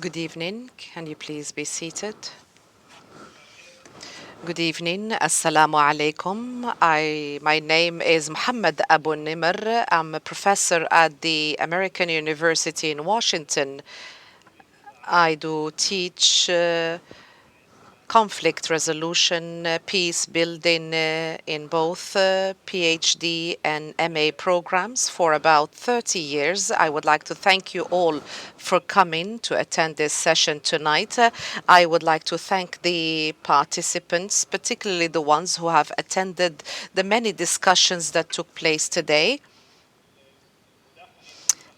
Good evening. Can you please be seated? Good evening. Assalamu alaikum. My name is Mohammed Abu-Nimer. I'm a professor at the American University in Washington. I do teach conflict resolution, peace building in both PhD and MA programs for about 30 years. I would like to thank you all for coming to attend this session tonight. I would like to thank the participants, particularly the ones who have attended the many discussions that took place today.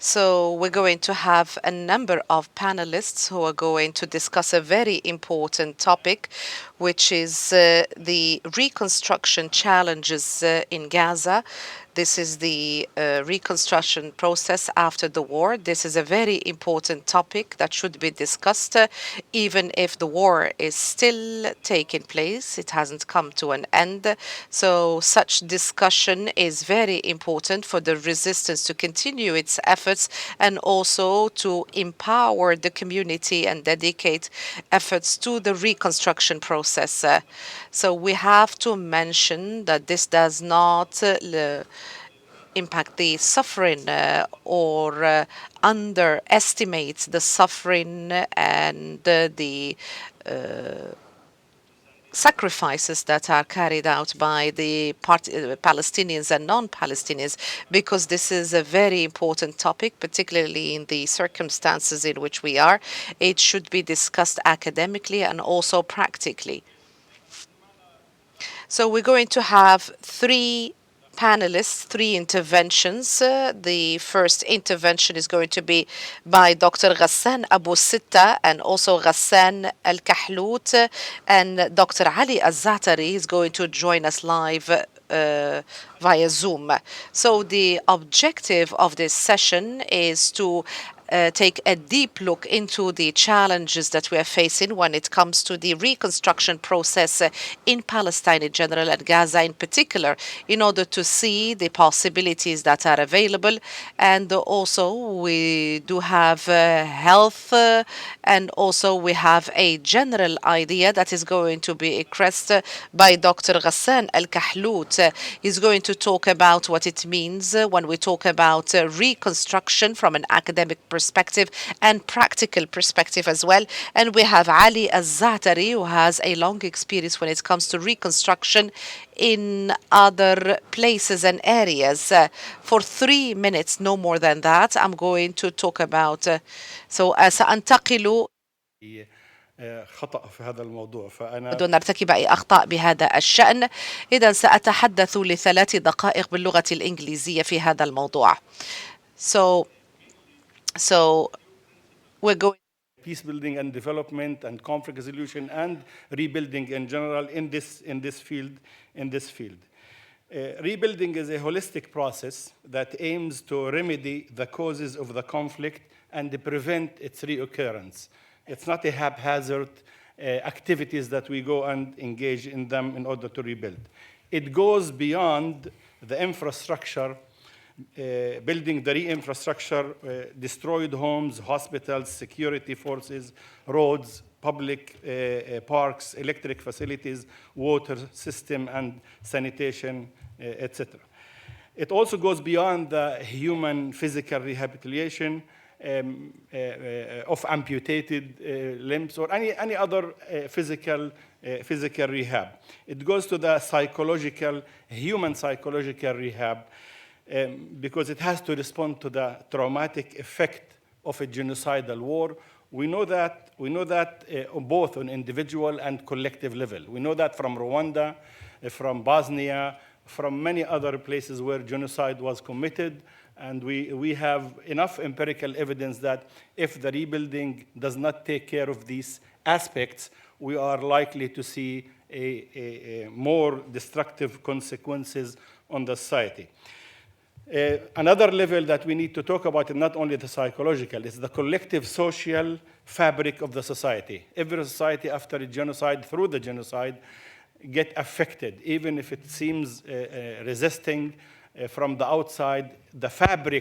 So we're going to have a number of panelists who are going to discuss a very important topic, which is the reconstruction challenges in Gaza. This is the reconstruction process after the war. This is a very important topic that should be discussed, even if the war is still taking place. It hasn't come to an end. So such discussion is very important for the resistance to continue its efforts and also to empower the community and dedicate efforts to the reconstruction process. So we have to mention that this does not impact the suffering or underestimate the suffering and the sacrifices that are carried out by the Palestinians and non-Palestinians, because this is a very important topic, particularly in the circumstances in which we are. It should be discussed academically and also practically. So we're going to have three panelists, three interventions. The first intervention is going to be by Dr. Ghassan Abu Sitta and also Ghassan El Kahlout, and Dr. Ali Al-Za'tari is going to join us live via Zoom. So the objective of this session is to take a deep look into the challenges that we are facing when it comes to the reconstruction process in Palestine in general and Gaza in particular, in order to see the possibilities that are available. And also, we do have health, and also we have a general idea that is going to be expressed by Dr. Ghassan El Kahlout. He's going to talk about what it means when we talk about reconstruction from an academic perspective and practical perspective as well. And we have Ali Al-Za'tari, who has a long experience when it comes to reconstruction in other places and areas. For 3 minutes, no more than that, I'm going to talk about. سأنتقل خطأ في هذا الموضوع فأنا دون نرتكب أي أخطاء بهذا الشأن. إذا سأتحدث ل3 دقائق باللغة الإنجليزية في هذا الموضوع. So, so we're going. peace building and development and conflict resolution and rebuilding in general in this field. Rebuilding is a holistic process that aims to remedy the causes of the conflict and prevent its reoccurrence. It's not a haphazard activities that we go and engage in them in order to rebuild. It goes beyond the infrastructure, building the re-infrastructure, destroyed homes, hospitals, security forces, roads, public parks, electric facilities, water system, and sanitation, etc. It also goes beyond the human physical rehabilitation of amputated limbs or any other physical rehab. It goes to the human psychological rehab, because it has to respond to the traumatic effect of a genocidal war. We know that both on individual and collective level. We know that from Rwanda, from Bosnia, from many other places where genocide was committed. And we have enough empirical evidence that if the rebuilding does not take care of these aspects, we are likely to see a more destructive consequences on the society. Another level that we need to talk about is not only the psychological, it's the collective social fabric of the society. Every society after a genocide, through the genocide, get affected, even if it seems resisting from the outside. The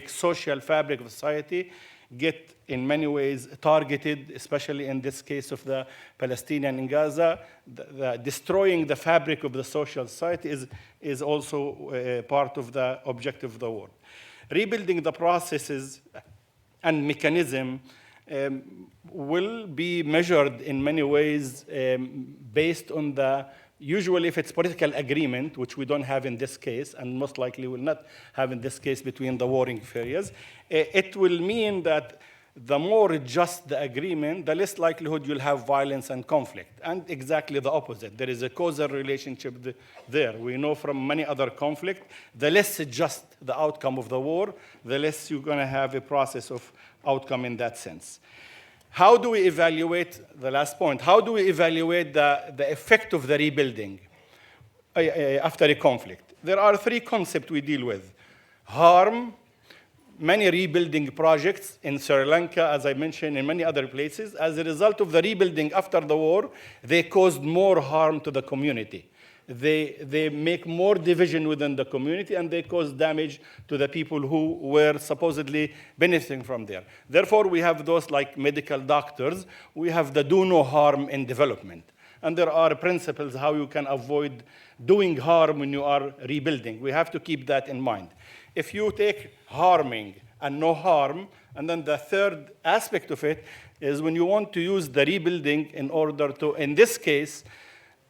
social fabric of society get in many ways targeted, especially in this case of the Palestinian in Gaza. The destroying the fabric of the social society is also part of the objective of the war. Rebuilding the processes and mechanism will be measured in many ways based on the, usually if it's political agreement, which we don't have in this case, and most likely will not have in this case between the warring areas, it will mean that the more just the agreement, the less likelihood you'll have violence and conflict. And exactly the opposite. There is a causal relationship there. We know from many other conflicts, the less just the outcome of the war, the less you're going to have a process of outcome in that sense. How do we evaluate, the last point, how do we evaluate the effect of the rebuilding after a conflict? There are three concepts we deal with. Harm. Many rebuilding projects in Sri Lanka, as I mentioned, in many other places, as a result of the rebuilding after the war, they caused more harm to the community. They make more division within the community, and they cause damage to the people who were supposedly benefiting from there. Therefore, we have those like medical doctors. We have the do no harm in development. And there are principles how you can avoid doing harm when you are rebuilding. We have to keep that in mind. If you take harming and no harm, and then the third aspect of it is when you want to use the rebuilding in order to, in this case,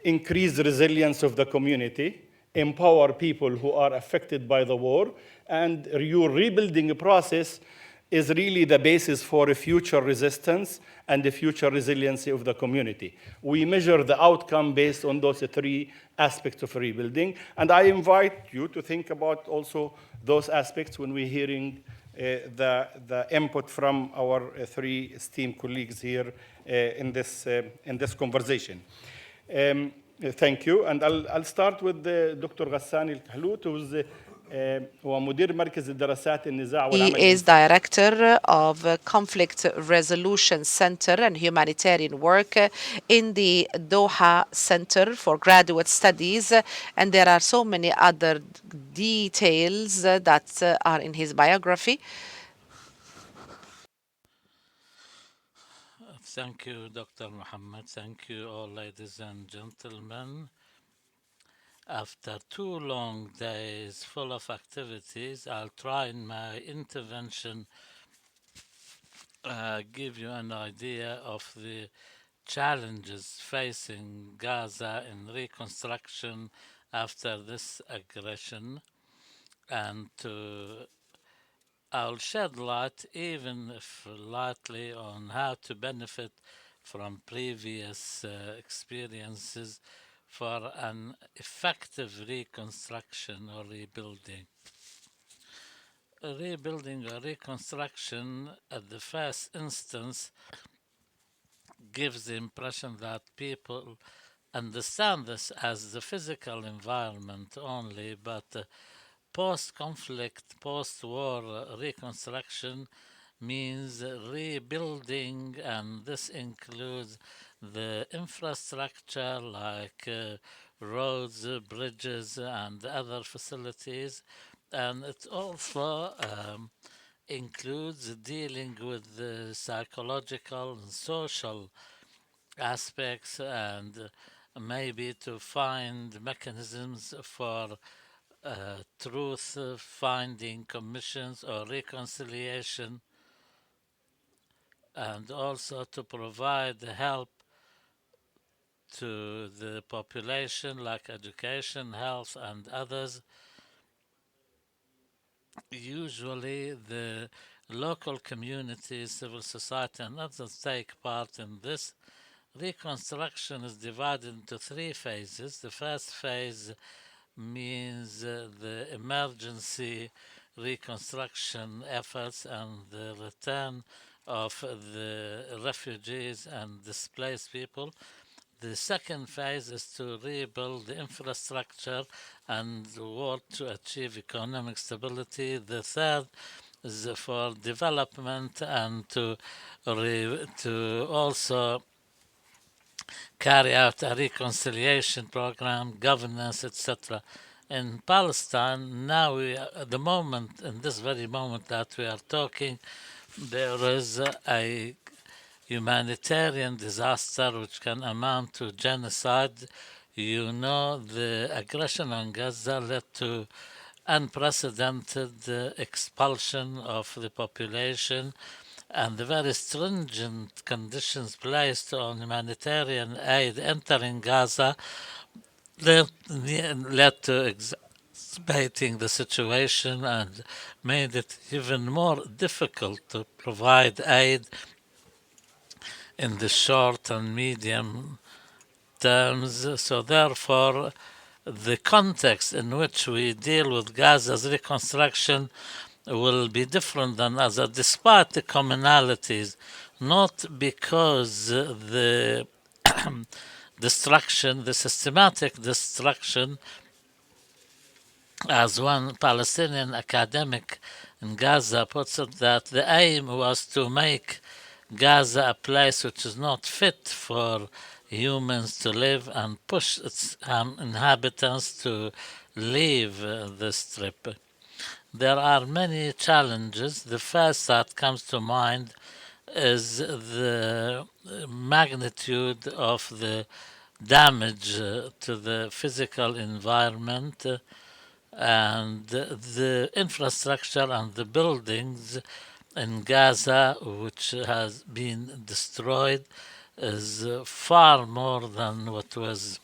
increase the resilience of the community, empower people who are affected by the war, and your rebuilding process is really the basis for a future resistance and the future resiliency of the community. We measure the outcome based on those three aspects of rebuilding, and I invite you to think about also those aspects when we're hearing the input from our three esteemed colleagues here in this conversation. Thank you, and I'll start with Dr. Ghassan El Kahlout, who's هو مدير مركز الدراسات النزاع He والعمل is الإنساني. director of Conflict Resolution Center and Humanitarian Work in the Doha Center for Graduate Studies. And there are so many other details that are in his biography. Thank you, Dr. Mohammed. Thank you, all ladies and gentlemen. After 2 long days full of activities, I'll try in my intervention give you an idea of the challenges facing Gaza in reconstruction after this aggression, and I'll shed light, even if lightly, on how to benefit from previous experiences for an effective reconstruction or rebuilding. Rebuilding or reconstruction, at the first instance, gives the impression that people understand this as the physical environment only, but post-conflict, post-war reconstruction means rebuilding, and this includes the infrastructure like roads, bridges, and other facilities, and it also includes dealing with the psychological and social aspects, and maybe to find mechanisms for truth finding commissions or reconciliation, and also to provide help to the population like education, health, and others. Usually the local communities, civil society, and others take part in this. Reconstruction is divided into 3 phases. The first phase means the emergency reconstruction efforts and the return of the refugees and displaced people. The second phase is to rebuild the infrastructure and work to achieve economic stability. The third is for development and to also carry out a reconciliation program, governance, etc. In Palestine, now at the moment, in this very moment that we are talking, there is a humanitarian disaster which can amount to genocide. You know, the aggression on Gaza led to unprecedented expulsion of the population, and the very stringent conditions placed on humanitarian aid entering Gaza led to exacerbating the situation and made it even more difficult to provide aid in the short and medium terms. So, therefore, the context in which we deal with Gaza's reconstruction will be different than others, despite the commonalities, not because the destruction, the systematic destruction, as one Palestinian academic in Gaza puts it, that the aim was to make Gaza a place which is not fit for humans to live and push its inhabitants to leave the strip. There are many challenges. The first that comes to mind is the magnitude of the damage to the physical environment and the infrastructure and the buildings in Gaza, which has been destroyed, is far more than what was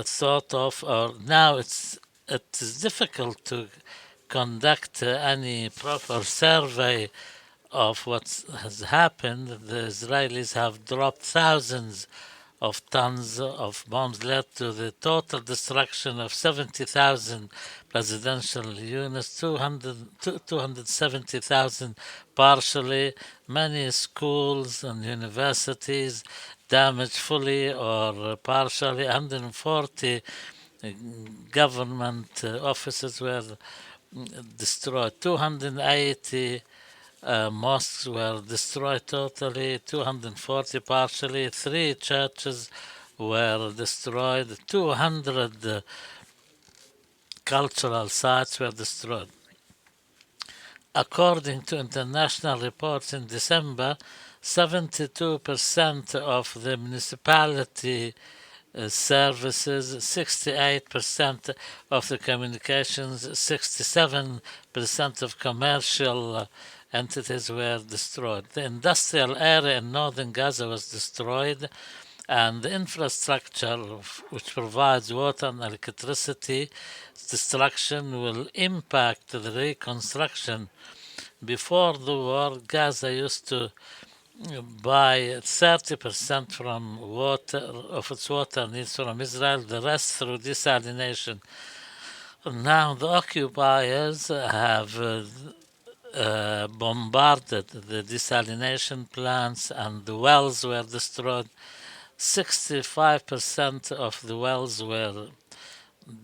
thought of. Or now it is difficult to conduct any proper survey of what has happened. The Israelis have dropped thousands of tons of bombs, led to the total destruction of 70,000 residential units, 270,000 partially, many schools and universities damaged fully or partially, 140 government offices were destroyed, 280 mosques were destroyed totally, 240 partially, 3 churches were destroyed, 200 cultural sites were destroyed. According to international reports in December, 72% of the municipality services, 68% of the communications, 67% of commercial entities were destroyed. The industrial area in northern Gaza was destroyed, and the infrastructure which provides water and electricity destruction will impact the reconstruction. Before the war, Gaza used to buy 30% from water of its water needs from Israel, the rest through desalination. Now the occupiers have bombarded the desalination plants and the wells were destroyed. 65% of the wells were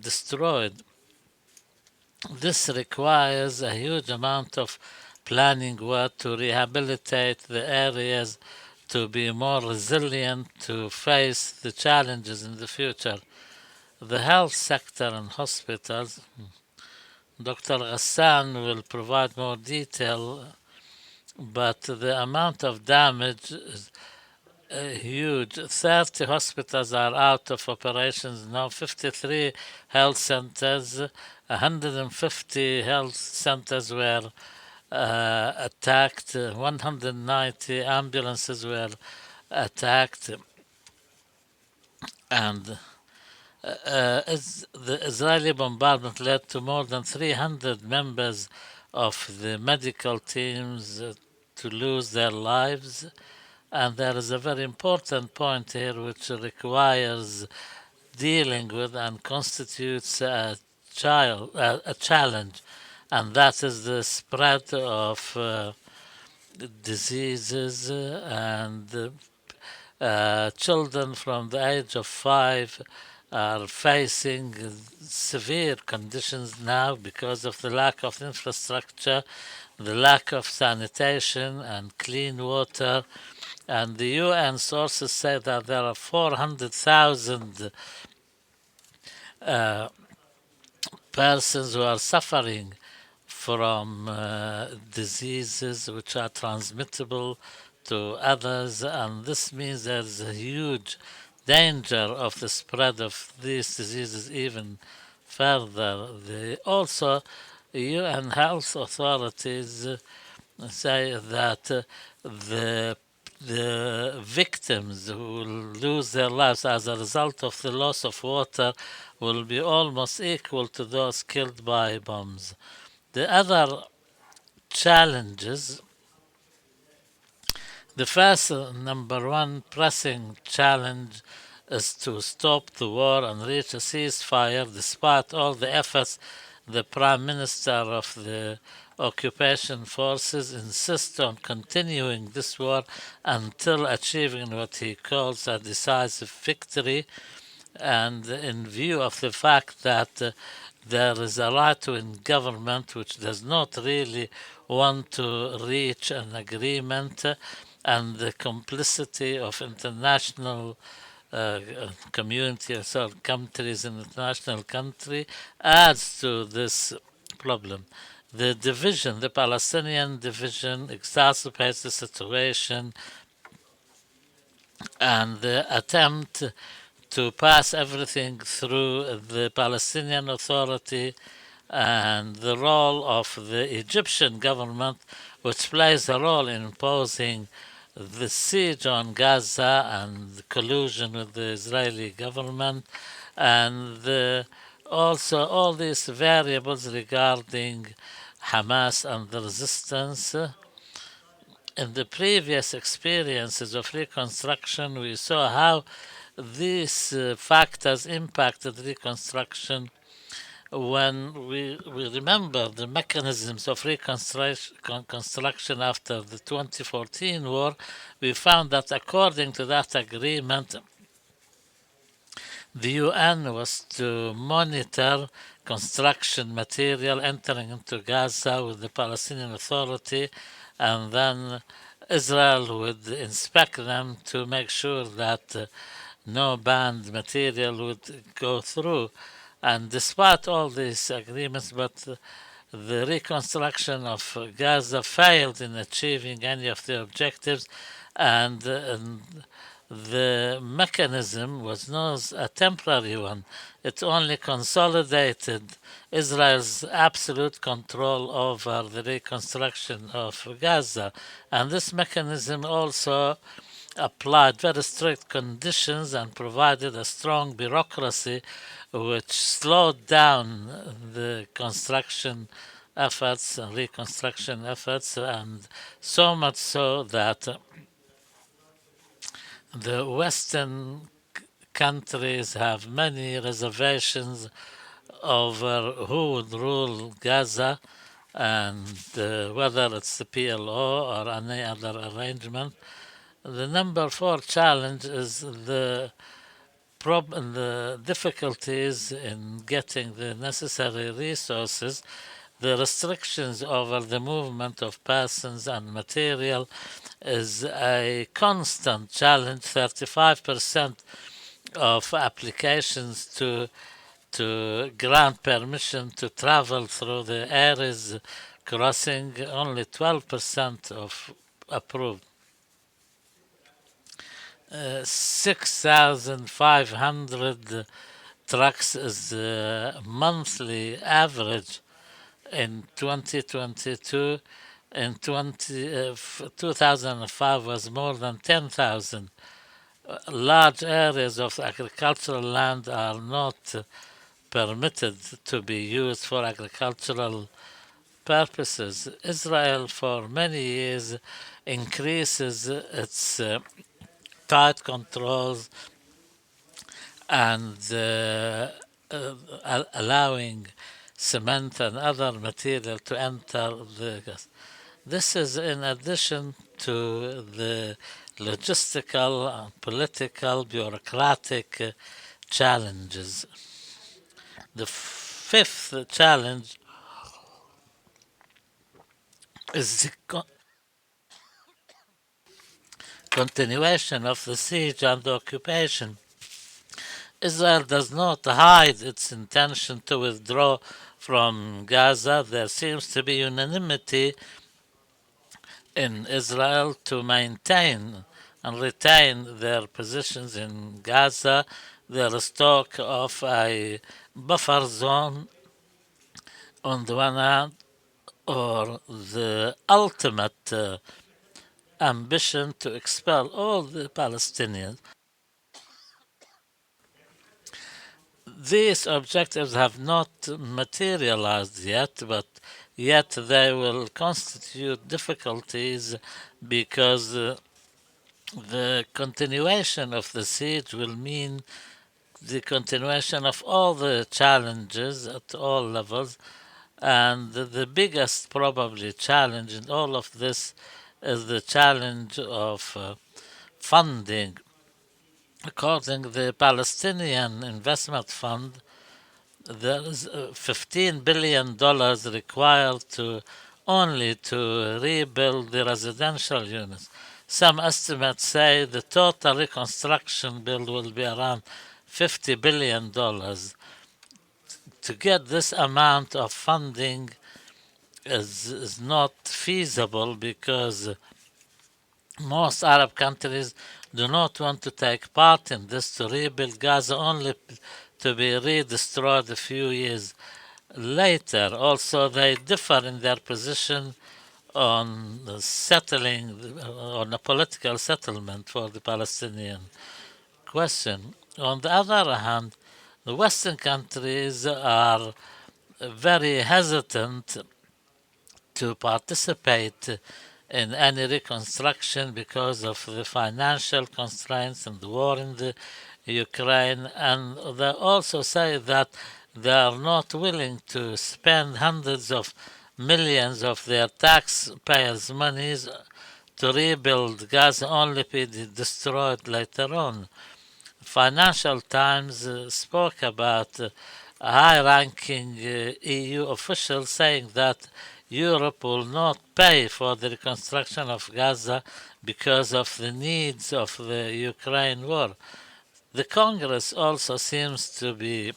destroyed. This requires a huge amount of planning work to rehabilitate the areas to be more resilient to face the challenges in the future. The health sector and hospitals, Dr. Ghassan will provide more detail, but the amount of damage is huge. 30 hospitals are out of operations now, 53 health centers, 150 health centers were attacked, 190 ambulances were attacked, and the Israeli bombardment led to more than 300 members of the medical teams to lose their lives. And there is a very important point here which requires dealing with and constitutes a challenge, and that is the spread of diseases and children from the age of 5 are facing severe conditions now because of the lack of infrastructure, the lack of sanitation and clean water. And the UN sources say that there are 400,000 persons who are suffering from diseases which are transmittable to others, and this means there's a huge danger of the spread of these diseases even further. Also, UN health authorities say that the the victims who will lose their lives as a result of the loss of water will be almost equal to those killed by bombs. The other challenges, the first number one pressing challenge is to stop the war and reach a ceasefire despite all the efforts. The Prime Minister of the occupation forces insists on continuing this war until achieving what he calls a decisive victory, and in view of the fact that there is a right-wing government which does not really want to reach an agreement, and the complicity of international community, so countries in international country, adds to this problem. The division, the Palestinian division, exacerbates the situation, and the attempt to pass everything through the Palestinian Authority and the role of the Egyptian government, which plays a role in imposing the siege on Gaza and collusion with the Israeli government, and also all these variables regarding Hamas and the resistance. In the previous experiences of reconstruction, we saw how these factors impacted reconstruction. When we remember the mechanisms of reconstruction after the 2014 war, we found that according to that agreement, the UN was to monitor construction material entering into Gaza with the Palestinian Authority, and then Israel would inspect them to make sure that no banned material would go through. And despite all these agreements, but the reconstruction of Gaza failed in achieving any of the objectives, and the mechanism was not a temporary one. It only consolidated Israel's absolute control over the reconstruction of Gaza. And this mechanism also applied very strict conditions and provided a strong bureaucracy which slowed down the construction efforts and reconstruction efforts, and so much so that the Western countries have many reservations over who would rule Gaza and whether it's the PLO or any other arrangement. The number four challenge is the difficulties in getting the necessary resources, the restrictions over the movement of persons and material is a constant challenge. 35% of applications to grant permission to travel through the areas crossing, only 12% of approved. 6,500 trucks is the monthly average in 2022. In 2005 was more than 10,000. Large areas of agricultural land are not permitted to be used for agricultural purposes. Israel for many years increases its tight controls and allowing cement and other material to enter the gas. This is in addition to the logistical, political, bureaucratic challenges. The fifth challenge is the continuation of the siege and the occupation. Israel does not hide its intention to withdraw from Gaza. There seems to be unanimity in Israel to maintain and retain their positions in Gaza. There is talk of a buffer zone on the one hand, or the ultimate ambition to expel all the Palestinians. These objectives have not materialized yet, but yet they will constitute difficulties because the continuation of the siege will mean the continuation of all the challenges at all levels, and the biggest probably challenge in all of this is the challenge of funding. According to the Palestinian Investment Fund, there is $15 billion required to only to rebuild the residential units. Some estimates say the total reconstruction bill will be around $50 billion. To get this amount of funding is not feasible because most Arab countries do not want to take part in this to rebuild Gaza only to be re-destroyed a few years later. Also, they differ in their position on settling, on a political settlement for the Palestinian question. On the other hand, the Western countries are very hesitant to participate in any reconstruction because of the financial constraints and the war in the Ukraine, and they also say that they are not willing to spend hundreds of millions of their taxpayers' monies to rebuild Gaza only to be destroyed later on. Financial Times spoke about a high-ranking EU official saying that Europe will not pay for the reconstruction of Gaza because of the needs of the Ukraine war. The Congress also seems to be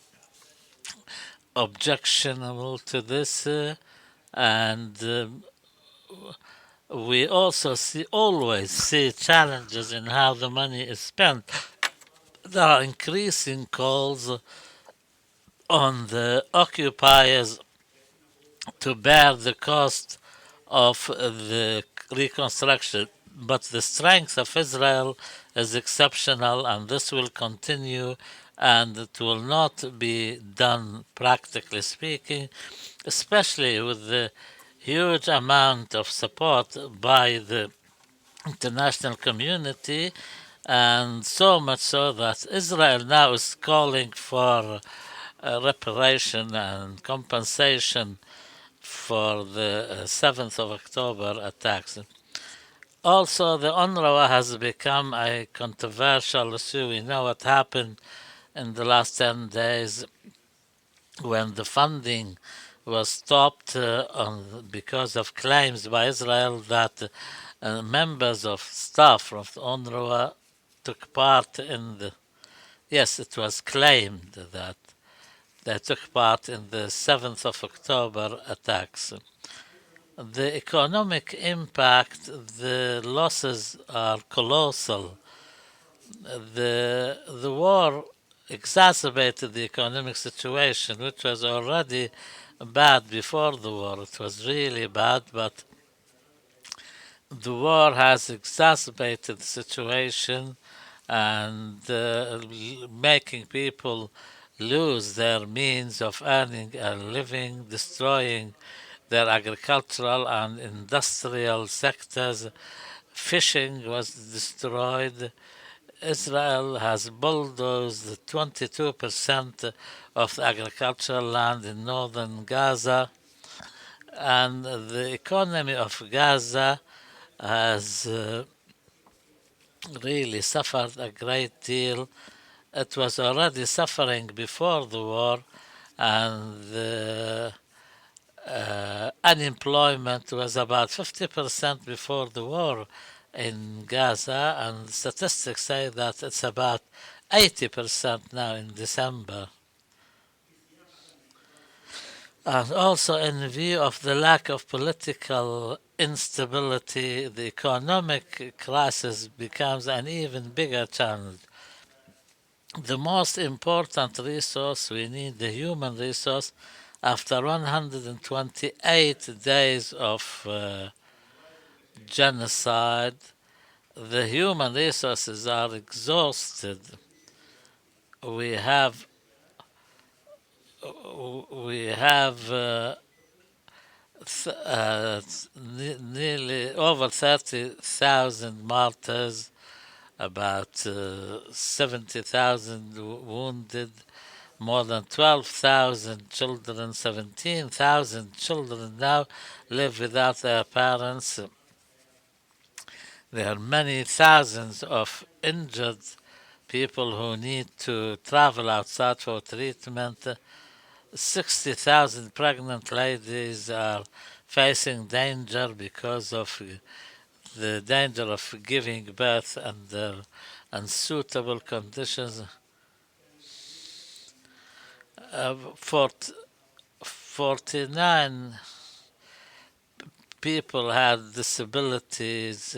objectionable to this, and we also always see challenges in how the money is spent. There are increasing calls on the occupiers to bear the cost of the reconstruction. But the strength of Israel is exceptional, and this will continue, and it will not be done, practically speaking, especially with the huge amount of support by the international community, and so much so that Israel now is calling for reparation and compensation for the 7th of October attacks. Also, the UNRWA has become a controversial issue. We know what happened in the last 10 days when the funding was stopped because of claims by Israel that members of staff from the UNRWA took part in the. Yes, it was claimed that they took part in the 7th of October attacks. The economic impact, the losses are colossal. The war exacerbated the economic situation, which was already bad before the war. It was really bad, but the war has exacerbated the situation and making people lose their means of earning a living, destroying their agricultural and industrial sectors. Fishing was destroyed. Israel has bulldozed 22% of the agricultural land in northern Gaza, and the economy of Gaza has really suffered a great deal. It was already suffering before the war, and the unemployment was about 50% before the war in Gaza, and statistics say that it's about 80% now in December. And also, in view of the lack of political instability, the economic crisis becomes an even bigger challenge. The most important resource we need, the human resource, after 128 days of genocide, the human resources are exhausted. We have nearly over 30,000 martyrs, about 70,000 wounded, more than 12,000 children, 17,000 children now live without their parents. There are many thousands of injured people who need to travel outside for treatment. 60,000 pregnant ladies are facing danger because of the danger of giving birth under unsuitable conditions. 49 people had disabilities.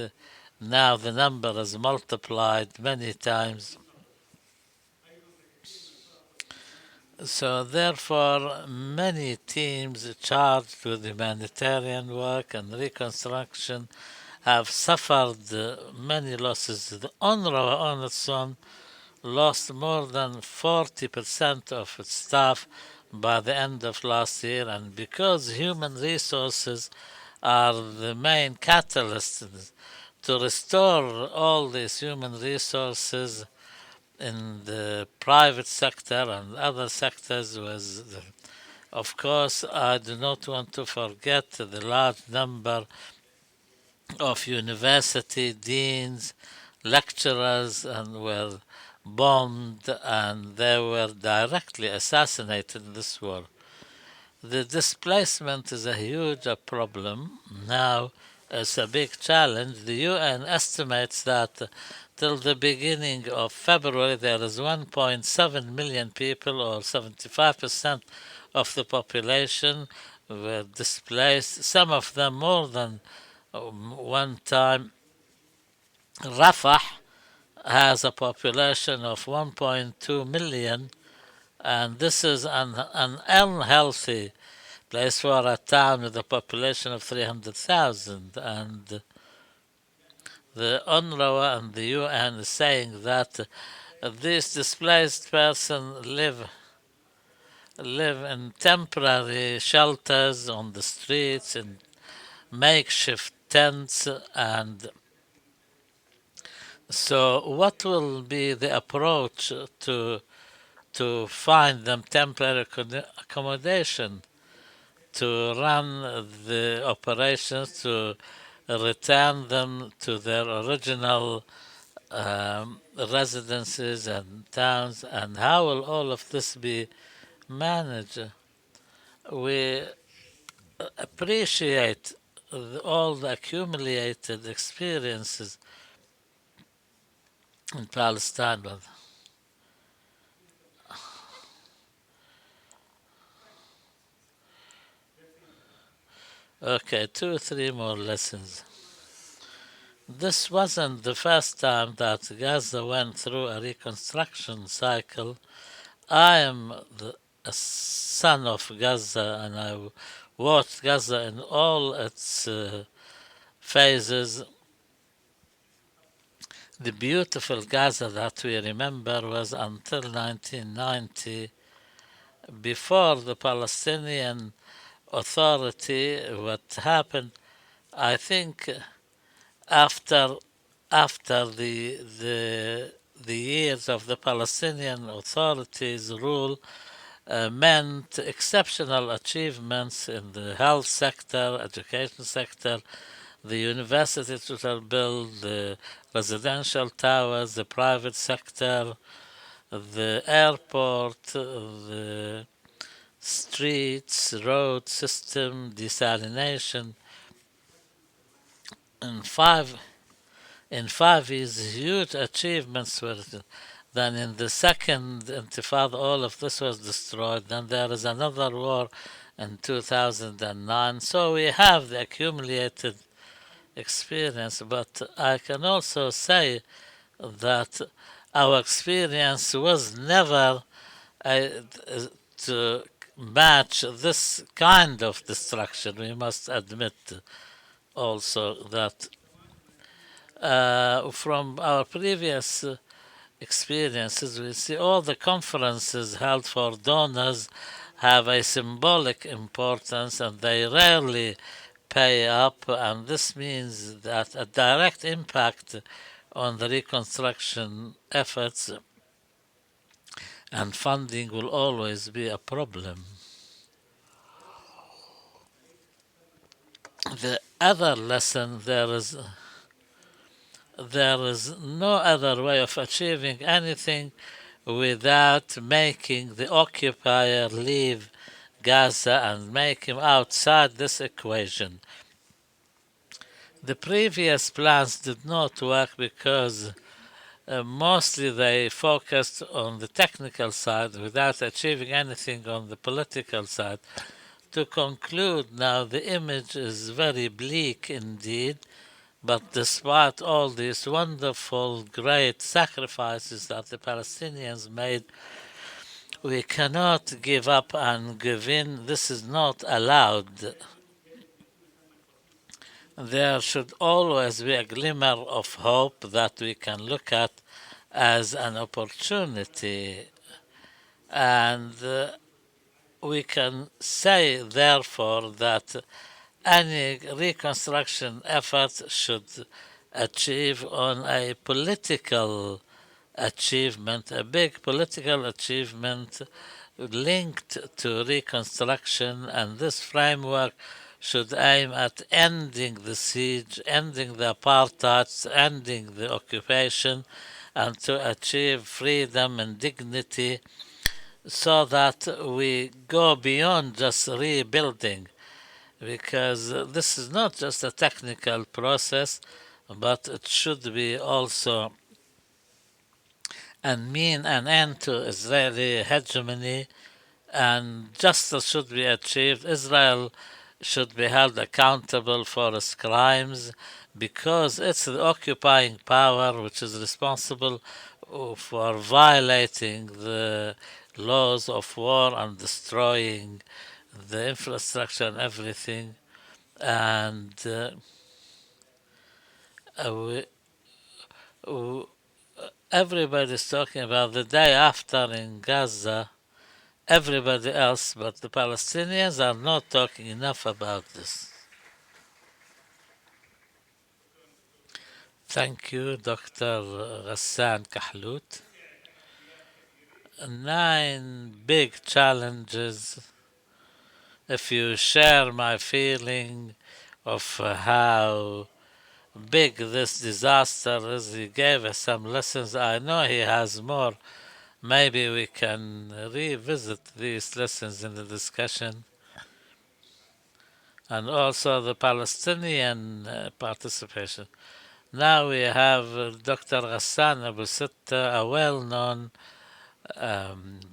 Now the number has multiplied many times. So, therefore, many teams charged with humanitarian work and reconstruction have suffered many losses. The UNRWA on its own lost more than 40% of its staff by the end of last year, and because human resources are the main catalyst to restore all these human resources in the private sector and other sectors was, of course, I do not want to forget the large number of university deans, lecturers, and were bombed and they were directly assassinated in this war. The displacement is a huge problem. Now it's a big challenge. The UN estimates that till the beginning of February there is 1.7 million people, or 75% of the population, were displaced, some of them more than one time. Rafah has a population of 1.2 million, and this is an unhealthy place for a town with a population of 300,000. And the UNRWA and the UN is saying that these displaced persons live in temporary shelters on the streets, in makeshift tents. And so what will be the approach to find them temporary accommodation, to run the operations, to return them to their original residences and towns, and how will all of this be managed? We appreciate all the accumulated experiences in Palestine, but okay, 2 or 3 more lessons. This wasn't the first time that Gaza went through a reconstruction cycle. I am a son of Gaza, and I watched Gaza in all its phases. The beautiful Gaza that we remember was until 1990, before the Palestinian Authority. What happened, I think, after the years of the Palestinian Authority's rule, meant exceptional achievements in the health sector, education sector, the universities that are built, the residential towers, the private sector, the airport, the streets, road system, desalination. In five in 5 years, huge achievements were. Then in the second Intifada, all of this was destroyed. Then there is another war in 2009. So we have the accumulated experience, but I can also say that our experience was never uh, to match this kind of destruction. We must admit also that from our previous experiences, we see all the conferences held for donors have a symbolic importance and they rarely pay up, and this means that a direct impact on the reconstruction efforts and funding will always be a problem. The other lesson there is no other way of achieving anything without making the occupier leave Gaza and make him outside this equation. The previous plans did not work because mostly they focused on the technical side without achieving anything on the political side. To conclude now, the image is very bleak indeed, but despite all these wonderful, great sacrifices that the Palestinians made, we cannot give up and give in. This is not allowed. There should always be a glimmer of hope that we can look at as an opportunity. And we can say, therefore, that any reconstruction effort should achieve on a political achievement, a big political achievement linked to reconstruction, and this framework should aim at ending the siege, ending the apartheid, ending the occupation, and to achieve freedom and dignity so that we go beyond just rebuilding, because this is not just a technical process, but it should be also and mean an end to Israeli hegemony, and justice should be achieved. Israel should be held accountable for its crimes because it's the occupying power which is responsible for violating the laws of war and destroying the infrastructure and everything. And we, w- everybody's talking about the day after in Gaza. Everybody else but the Palestinians are not talking enough about this. Thank you, Dr. Ghassan Kahlout. 9 big challenges. If you share my feeling of how big this disaster is, he gave us some lessons. I know he has more. Maybe we can revisit these lessons in the discussion. And also the Palestinian participation. Now we have Dr. Ghassan Abu Sitta, a well-known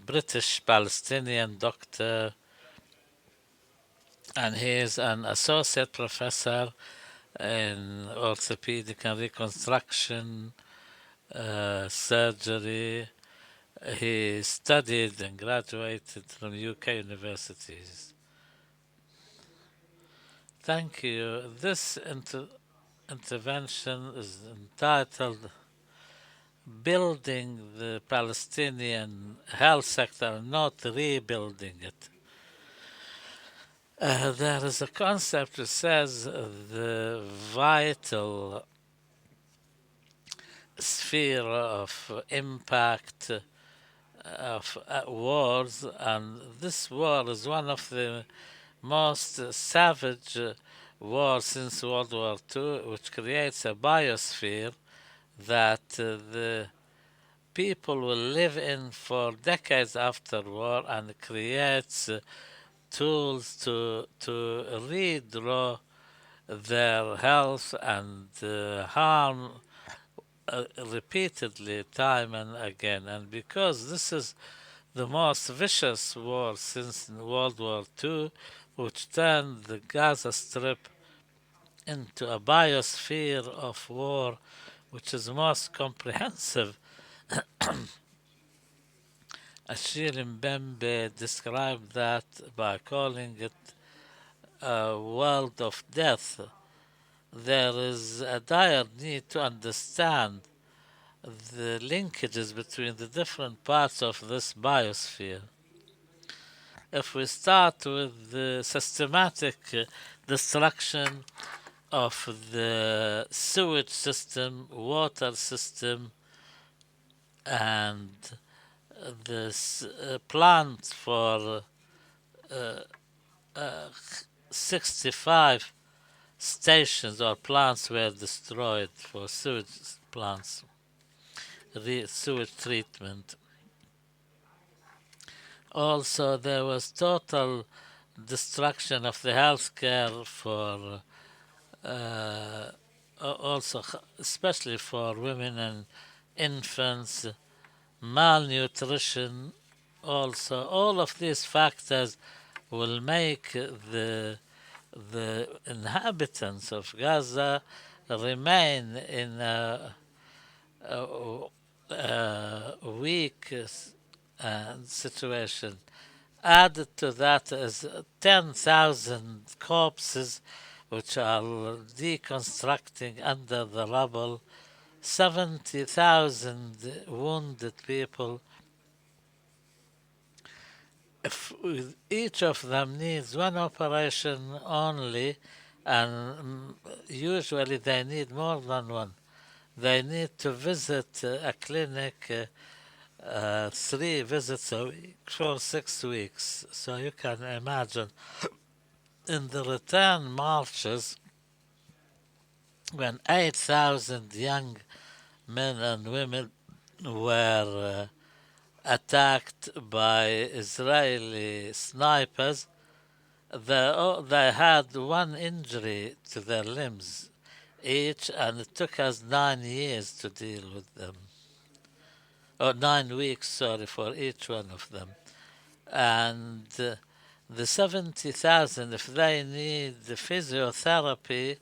British Palestinian doctor, and he is an associate professor in orthopedic and reconstruction surgery. He studied and graduated from UK universities. Thank you. This intervention is entitled Building the Palestinian Health Sector, not rebuilding it. There is a concept that says the vital sphere of impact of wars, and this war is one of the most savage wars since World War II, which creates a biosphere that the people will live in for decades after war, and creates tools to redraw their health and harm repeatedly, time and again. And because this is the most vicious war since World War II, which turned the Gaza Strip into a biosphere of war, which is most comprehensive. Achille Mbembe described that by calling it a world of death. There is a dire need to understand the linkages between the different parts of this biosphere. If we start with the systematic destruction of the sewage system, water system, and the plant for uh, uh, 65 stations or plants were destroyed for sewage plants, sewage treatment. Also, there was total destruction of the healthcare for also especially for women and infants, malnutrition. Also, all of these factors will make the inhabitants of Gaza remain in a, weak situation. Added to that is 10,000 corpses which are deconstructing under the rubble, 70,000 wounded people. If each of them needs one operation only, and usually they need more than one. They need to visit a clinic 3 visits a week for 6 weeks. So you can imagine in the return marches when 8,000 young men and women were attacked by Israeli snipers, they had one injury to their limbs each, and it took us 9 years to deal with them. Or 9 weeks, sorry, for each one of them. And the 70,000, if they need the physiotherapy,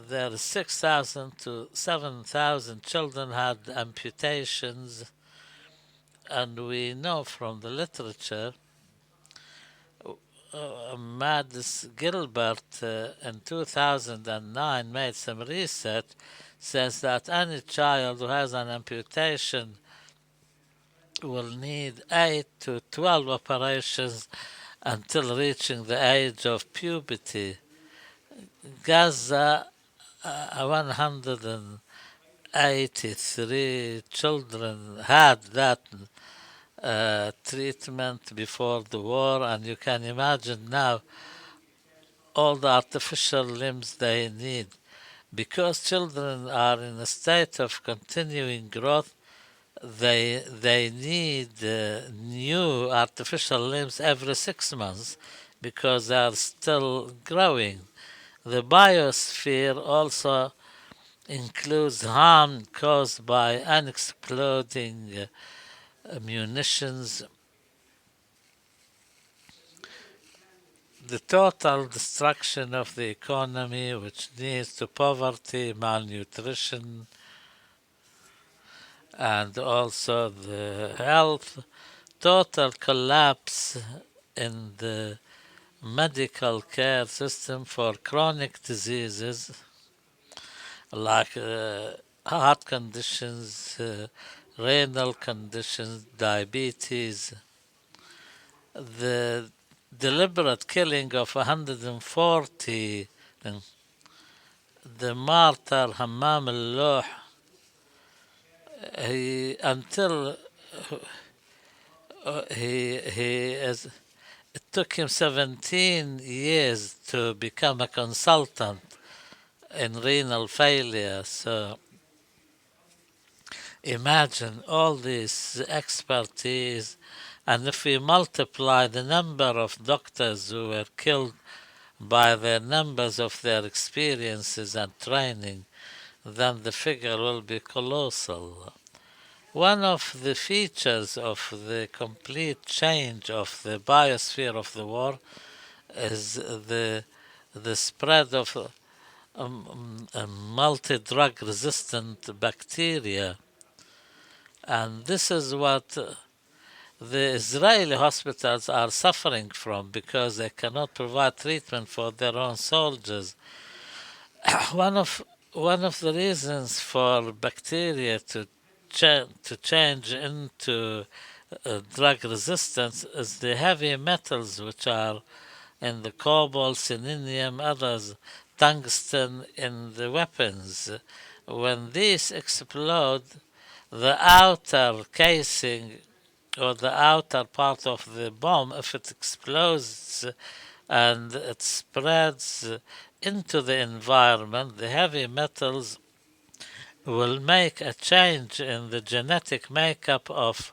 there are 6,000 to 7,000 children had amputations, and we know from the literature, Mads Gilbert in 2009 made some research, says that any child who has an amputation will need 8 to 12 operations until reaching the age of puberty. Gaza, 183 children had that treatment before the war, and you can imagine now all the artificial limbs they need. Because children are in a state of continuing growth, they need new artificial limbs every 6 months because they are still growing. The biosphere also includes harm caused by unexploding munitions. The total destruction of the economy, which leads to poverty, malnutrition, and also the health, total collapse in the medical care system for chronic diseases like heart conditions, renal conditions, diabetes, the deliberate killing of 140, the martyr Hammam al-Loh, he until he is it took him 17 years to become a consultant in renal failure. So imagine all this expertise, and if we multiply the number of doctors who were killed by the numbers of their experiences and training, then the figure will be colossal. one of the features of the complete change of the biosphere of the war is the spread of multi-drug resistant bacteria, and this is what the Israeli hospitals are suffering from because they cannot provide treatment for their own soldiers. one of one of the reasons for bacteria to change into drug resistance is the heavy metals which are in the cobalt, selenium, others, tungsten in the weapons. When these explode, the outer casing or the outer part of the bomb, if it explodes and it spreads into the environment, the heavy metals will make a change in the genetic makeup of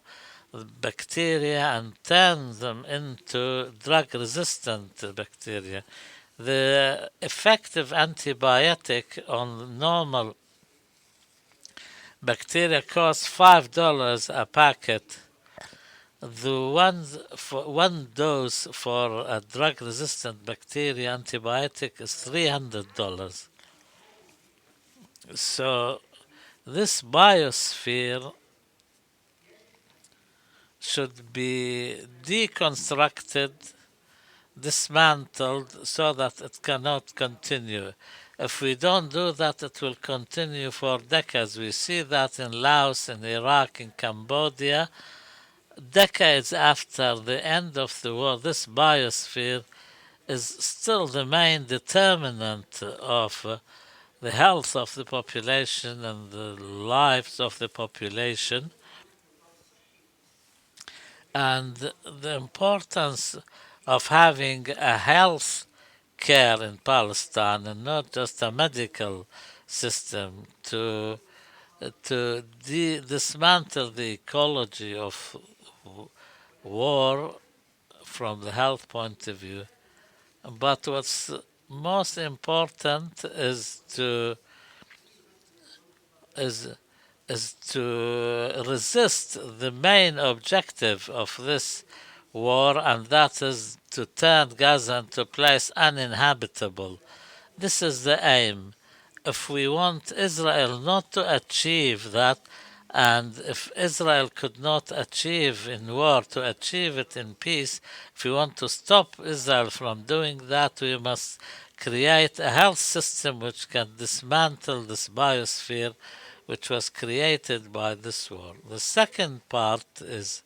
bacteria and turn them into drug resistant bacteria. The effective antibiotic on normal bacteria costs $5 a packet. The one dose for a drug resistant bacteria antibiotic is $300. So this biosphere should be deconstructed, dismantled, so that it cannot continue. If we don't do that, it will continue for decades. We see that in Laos, in Iraq, in Cambodia. Decades after the end of the war, this biosphere is still the main determinant of the health of the population and the lives of the population. And the importance of having a health care in Palestine and not just a medical system to dismantle the ecology of war from the health point of view. But what's most important is is to resist the main objective of this war, and that is to turn Gaza into a place uninhabitable. This is the aim. If we want Israel not to achieve that, and if Israel could not achieve in war to achieve it in peace, if we want to stop Israel from doing that, we must create a health system which can dismantle this biosphere which was created by this war. The second part is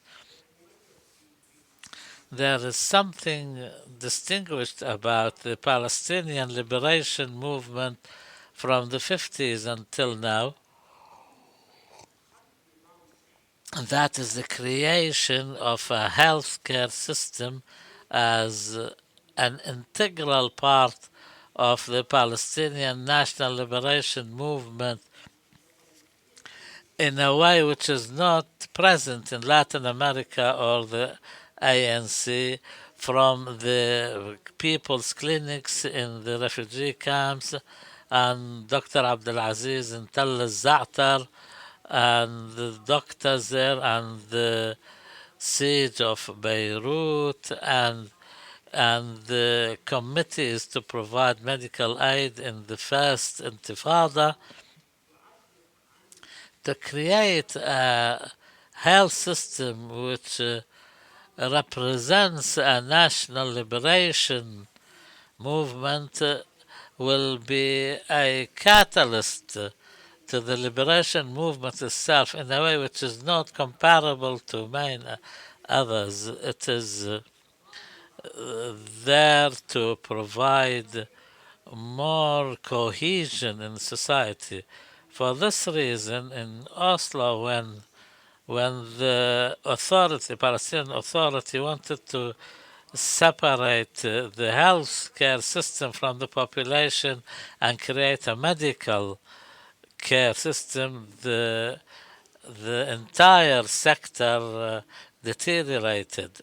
there is something distinguished about the Palestinian liberation movement from the 50s until now, and that is the creation of a healthcare system as an integral part of the Palestinian national liberation movement in a way which is not present in Latin America or the ANC, from the people's clinics in the refugee camps and Dr. Abdulaziz and Tal Al-Za'tari and the doctors there and the siege of Beirut and the committees to provide medical aid in the first intifada, to create a health system which represents a national liberation movement will be a catalyst to the liberation movement itself in a way which is not comparable to many others. It is there to provide more cohesion in society. For this reason, in Oslo, when the authority, Palestinian Authority, wanted to separate the healthcare system from the population and create a medical care system, the entire sector deteriorated.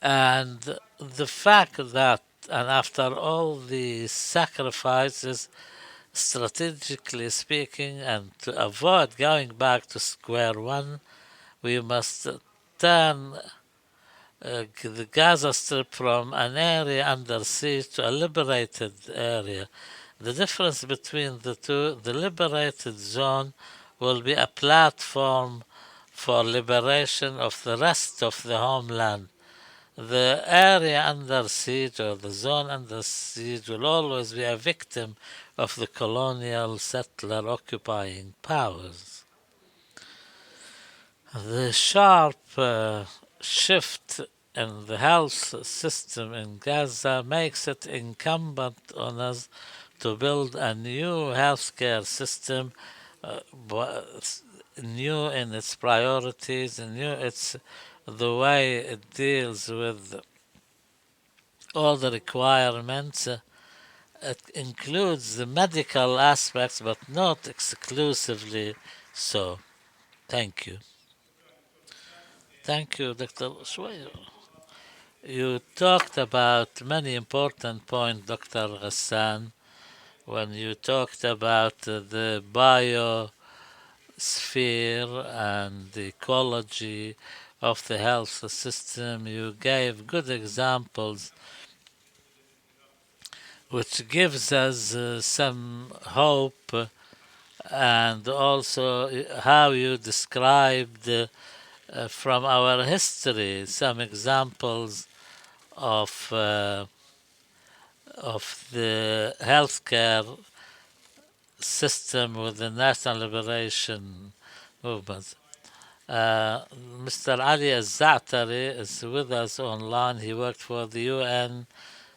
And the fact that, and after all the sacrifices, Strategically speaking, and to avoid going back to square one, we must turn the Gaza Strip from an area under siege to a liberated area. The difference between the two, the liberated zone will be a platform for liberation of the rest of the homeland. The area under siege or the zone under siege will always be a victim of the colonial settler occupying powers. The sharp shift in the health system in Gaza makes it incumbent on us to build a new healthcare system, new in its priorities, new its the way it deals with all the requirements. It includes the medical aspects, but not exclusively so. Thank you. Thank you, Dr. Shway. You talked about many important points, Dr. Ghassan, when you talked about the biosphere and the ecology of the health system. You gave good examples, which gives us some hope, and also how you described from our history some examples of the healthcare system with the national liberation movement. Uh, Mr. Ali Al-Za'tari is with us online. He worked for the UN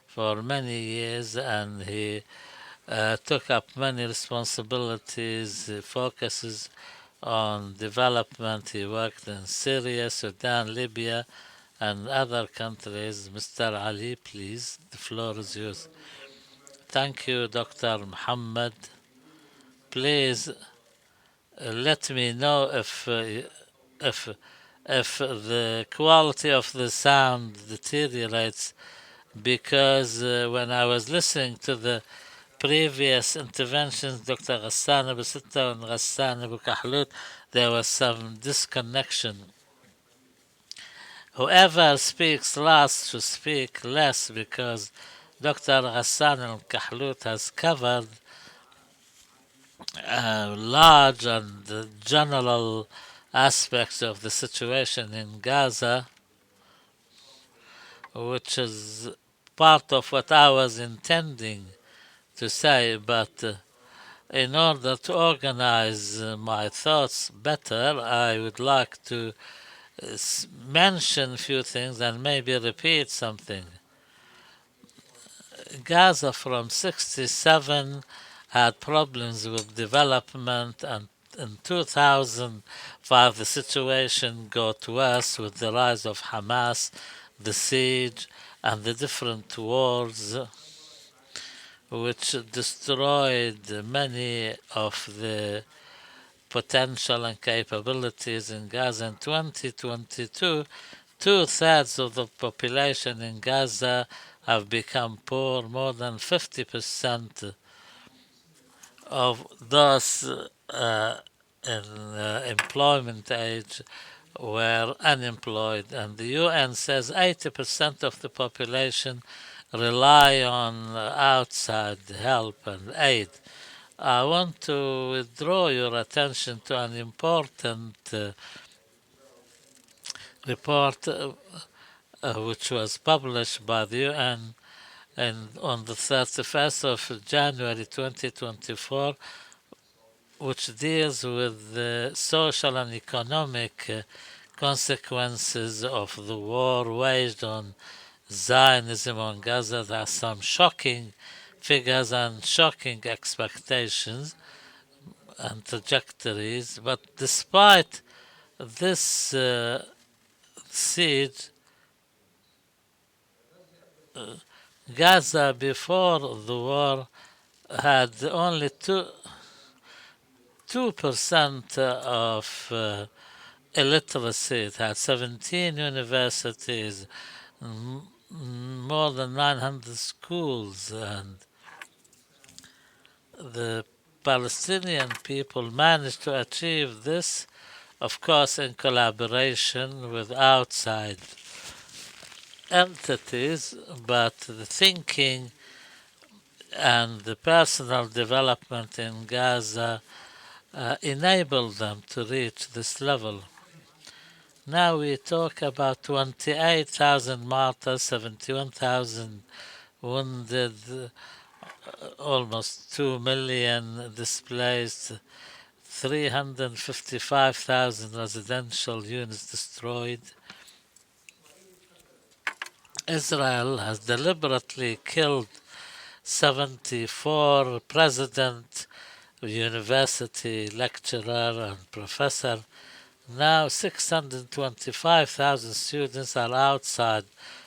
for many years and he took up many responsibilities. He focuses on development. He worked in Syria, Sudan, Libya, and other countries. Mr. Ali, please, the floor is yours. Thank you, Dr. Muhammad. Please let me know if if the quality of the sound deteriorates because when I was listening to the previous interventions, Dr. Ghassan Abu Sitta and Ghassan Abu Kahlout, there was some disconnection. Whoever speaks last should speak less because Dr. Ghassan Al Kahlout has covered large and general aspects of the situation in Gaza, which is part of what I was intending to say, but in order to organize my thoughts better, I would like to mention a few things and maybe repeat something. Gaza from 67 had problems with development, and in 2005 the situation got worse with the rise of Hamas, the siege, and the different wars which destroyed many of the potential and capabilities in Gaza. In 2022, two-thirds of the population in Gaza have become poor. More than 50% of those in employment age were unemployed, and the UN says 80% of the population rely on outside help and aid. I want to draw your attention to an important report which was published by the UN and on the 31st of January 2024, which deals with the social and economic consequences of the war waged on Zionism on Gaza. There are some shocking figures and shocking expectations and trajectories, but despite this siege, Gaza before the war had only 2% of illiteracy. It had 17 universities, more than 900 schools, and The Palestinian people managed to achieve this, of course, in collaboration with outside entities, but the thinking and the personal development in Gaza enabled them to reach this level. Now we talk about 28,000 martyrs, 71,000 wounded, almost 2 million displaced, 355,000 residential units destroyed. Israel has deliberately killed 74 president, university lecturer, and professor. Now 625,000 students are outside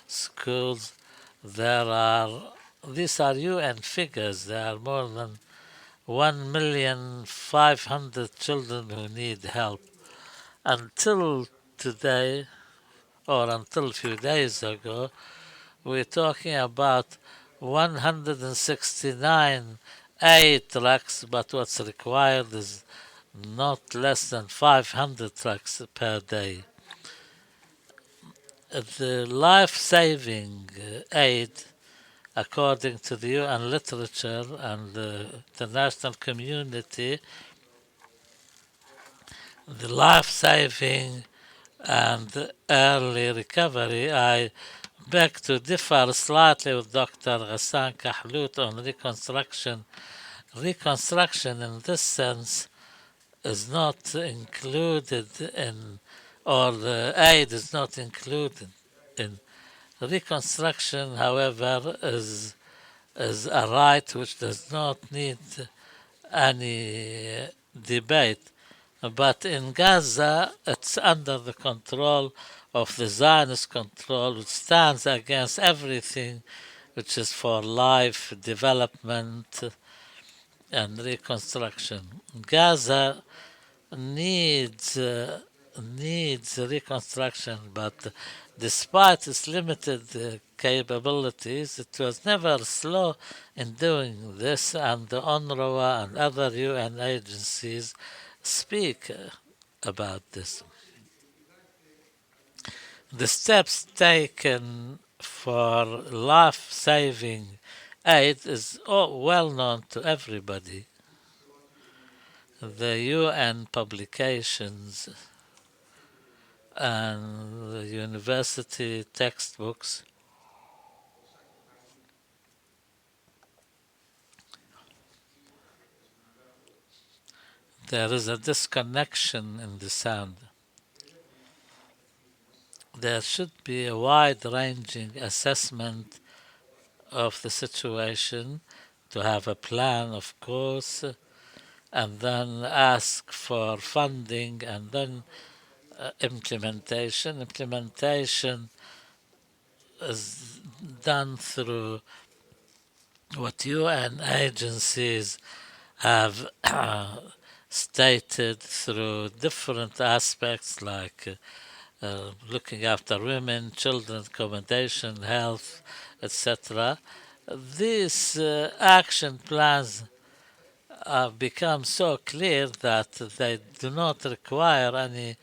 schools. These are UN figures. There are more than 1,500,000 children who need help. Until today, or until a few days ago, we're talking about 169 aid trucks, but what's required is not less than 500 trucks per day. The life-saving aid, according to the UN literature and the international community, the life-saving and early recovery, I beg to differ slightly with Dr. Ghassan Kahlout on reconstruction. Reconstruction in this sense is not included in, or the aid is not included in. Reconstruction, however, is a right which does not need any debate. But in Gaza, it's under the control of the Zionist control, which stands against everything which is for life, development, and reconstruction. Gaza needs reconstruction, but despite its limited capabilities, it was never slow in doing this, and the UNRWA and other UN agencies speak about this. The steps taken for life-saving aid is well known to everybody. The UN publications and the university textbooks, there is a disconnection in the sound. There should be a wide-ranging assessment of the situation to have a plan, of course, and then ask for funding and then implementation. Implementation is done through what UN agencies have stated through different aspects like looking after women, children, accommodation, health, etc. These action plans have become so clear that they do not require any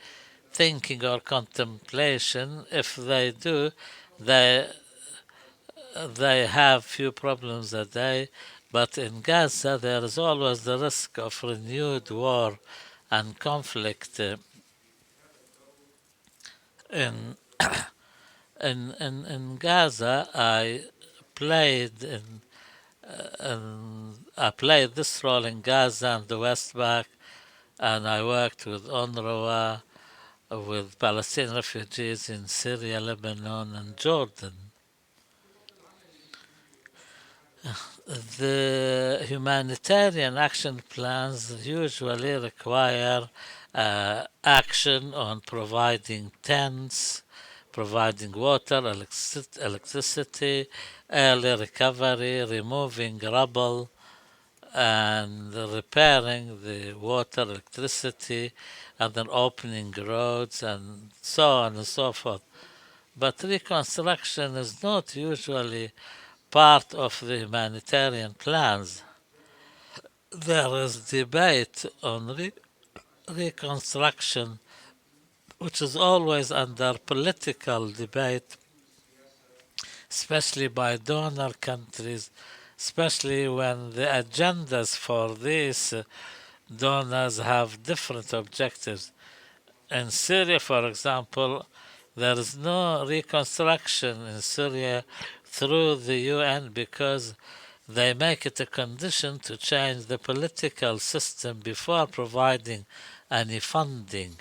thinking or contemplation. If they do, they have few problems a day. But in Gaza, there is always the risk of renewed war and conflict. In in Gaza, I played this role in Gaza and the West Bank, and I worked with UNRWA, with Palestinian refugees in Syria, Lebanon, and Jordan. The humanitarian action plans usually require action on providing tents, providing water, electricity, early recovery, removing rubble, and repairing the water, electricity, and then opening roads, and so on and so forth. But reconstruction is not usually part of the humanitarian plans. there is debate on reconstruction, which is always under political debate, especially by donor countries, especially when the agendas for these donors have different objectives. In Syria, for example, there is no reconstruction in Syria through the UN because they make it a condition to change the political system before providing any funding.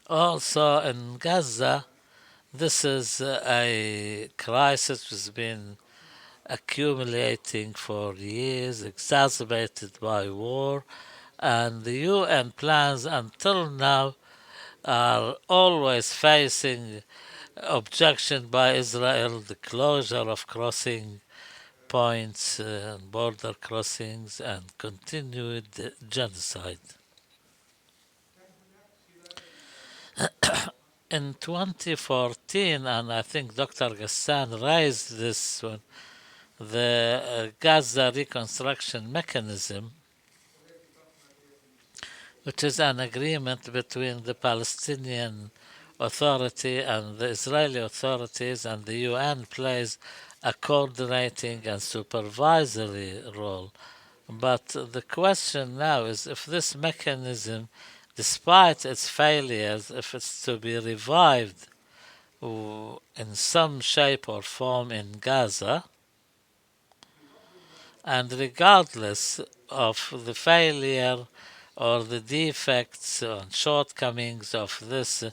Also in Gaza, this is a crisis which has been accumulating for years, exacerbated by war, and the UN plans until now are always facing objection by Israel, the closure of crossing points, border crossings, and continued genocide. In 2014, and I think Dr. Ghassan raised this one, the Gaza reconstruction mechanism, which is an agreement between the Palestinian Authority and the Israeli authorities, and the UN plays a coordinating and supervisory role. But the question now is if this mechanism, despite its failures, if it's to be revived in some shape or form in Gaza, and regardless of the failure or the defects and shortcomings of this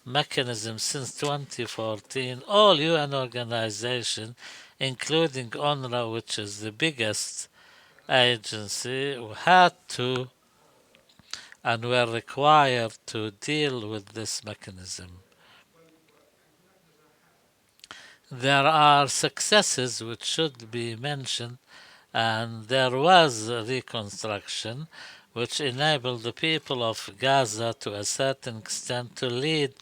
mechanism since 2014, all UN organizations, including UNRWA, which is the biggest agency, had to and were required to deal with this mechanism. There are successes which should be mentioned, and there was a reconstruction which enabled the people of Gaza to a certain extent to lead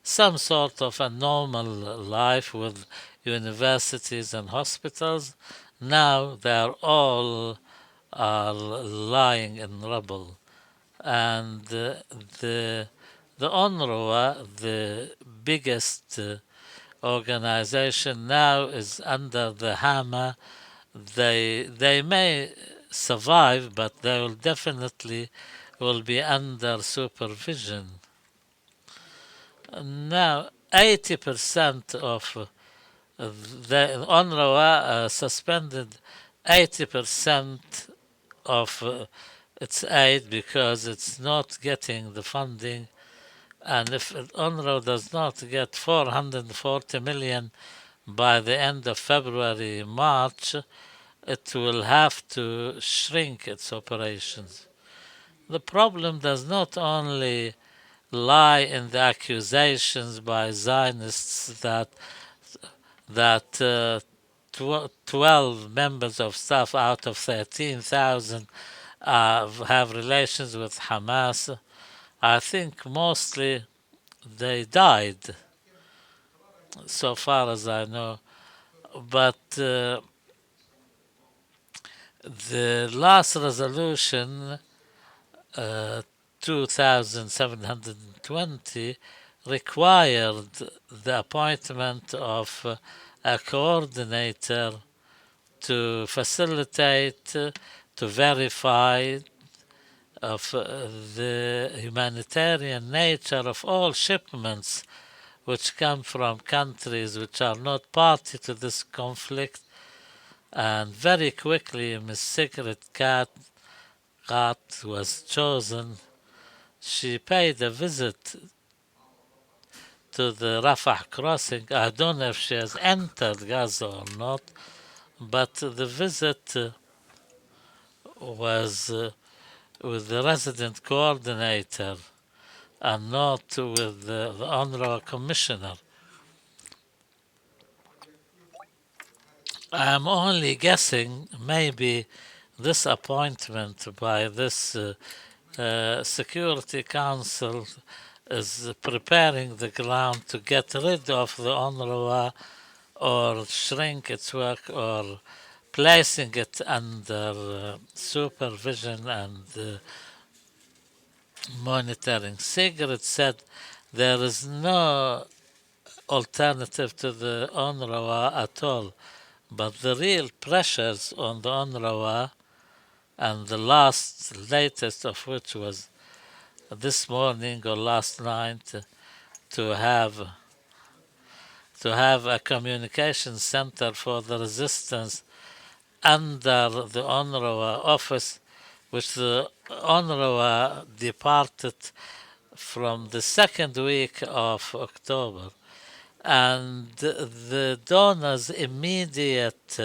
some sort of a normal life with universities and hospitals. Now they're all are lying in rubble, and the UNRWA, the biggest organization now, is under the hammer. They may survive, but they will definitely will be under supervision. Now, 80% of the UNRWA suspended 80% of its aid because it's not getting the funding. And if UNRWA does not get 440 million by the end of February, March, it will have to shrink its operations. The problem does not only lie in the accusations by Zionists that 12 members of staff out of 13,000 have relations with Hamas. I think mostly they died, so far as I know. But the last resolution, 2720, required the appointment of a coordinator to facilitate, to verify of the humanitarian nature of all shipments which come from countries which are not party to this conflict. And very quickly Miss Secret Cat was chosen. She paid a visit to the Rafah crossing. I don't know if she has entered Gaza or not, but the visit was with the resident coordinator and not with the UNRWA commissioner. I'm only guessing maybe this appointment by this Security Council is preparing the ground to get rid of the UNRWA or shrink its work or placing it under supervision and monitoring. Sigrid said there is no alternative to the UNRWA at all, but the real pressures on the UNRWA, and the latest of which was this morning or last night, to have a communication center for the resistance under the UNRWA office, which the UNRWA departed from the second week of October. And the donors' immediate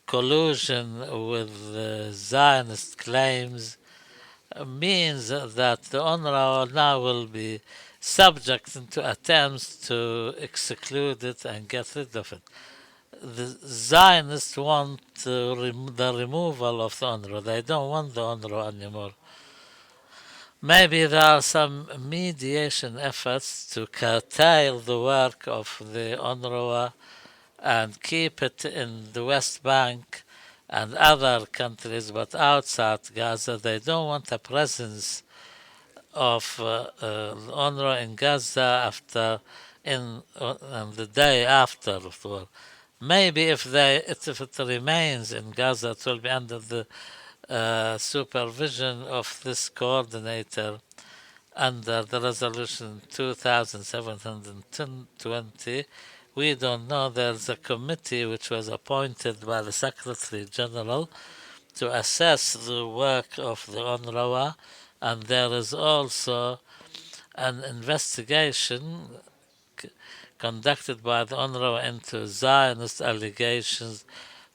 collusion with the Zionist claims means that the UNRWA now will be subject to attempts to exclude it and get rid of it. The Zionists want the removal of the UNRWA. They don't want the UNRWA anymore. Maybe there are some mediation efforts to curtail the work of the UNRWA and keep it in the West Bank and other countries, but outside Gaza. They don't want a presence of UNRWA in Gaza on the day after the war. Maybe if it remains in Gaza, it will be under the supervision of this coordinator under the resolution 2720. We don't know. There's a committee which was appointed by the Secretary General to assess the work of the UNRWA, and there is also an investigation conducted by the UNRWA into Zionist allegations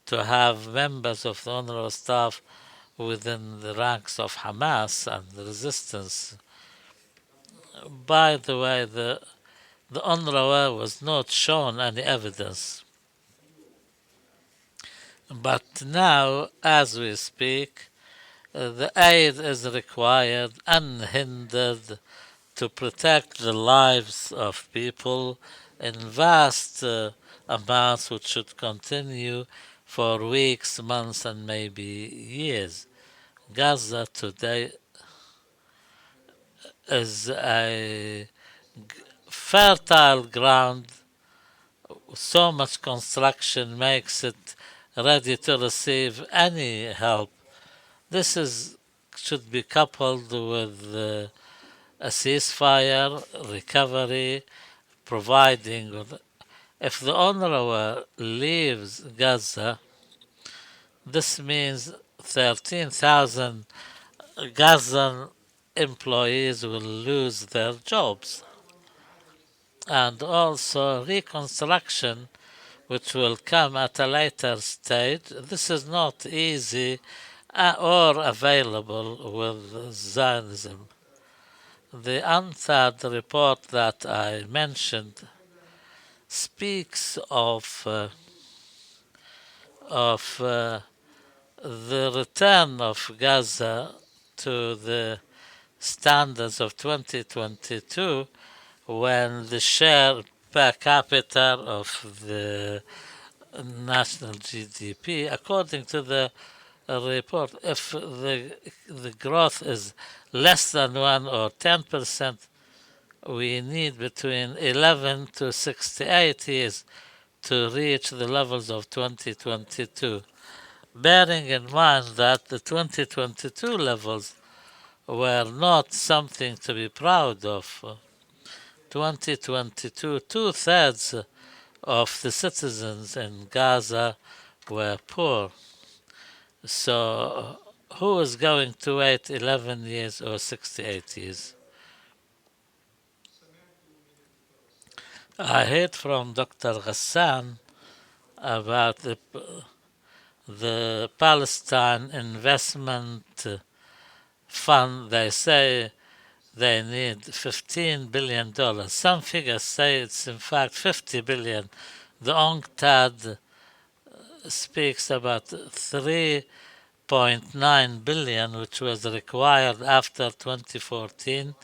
to have members of the UNRWA staff within the ranks of Hamas and the resistance. By the way, the UNRWA was not shown any evidence. But now, as we speak, the aid is required unhindered to protect the lives of people in vast amounts which should continue for weeks, months, and maybe years. Gaza today is a fertile ground. So much construction makes it ready to receive any help. This should be coupled with a ceasefire, recovery, providing. If the UNRWA leaves Gaza, this means 13,000 Gazan employees will lose their jobs. And also reconstruction, which will come at a later stage. This is not easy or available with Zionism. The UNTAD report that I mentioned speaks of the return of Gaza to the standards of 2022, when the share per capita of the national GDP, according to the report, if the growth is less than 1 or 10%, we need between 11 to 68 years to reach the levels of 2022. Bearing in mind that the 2022 levels were not something to be proud of. 2022, two-thirds of the citizens in Gaza were poor. So who is going to wait 11 years or 68 years? I heard from Dr. Ghassan about the Palestine Investment Fund. They say they need $15 billion. Some figures say it's in fact 50 billion. The UNCTAD speaks about 3.9 billion, which was required after 2014,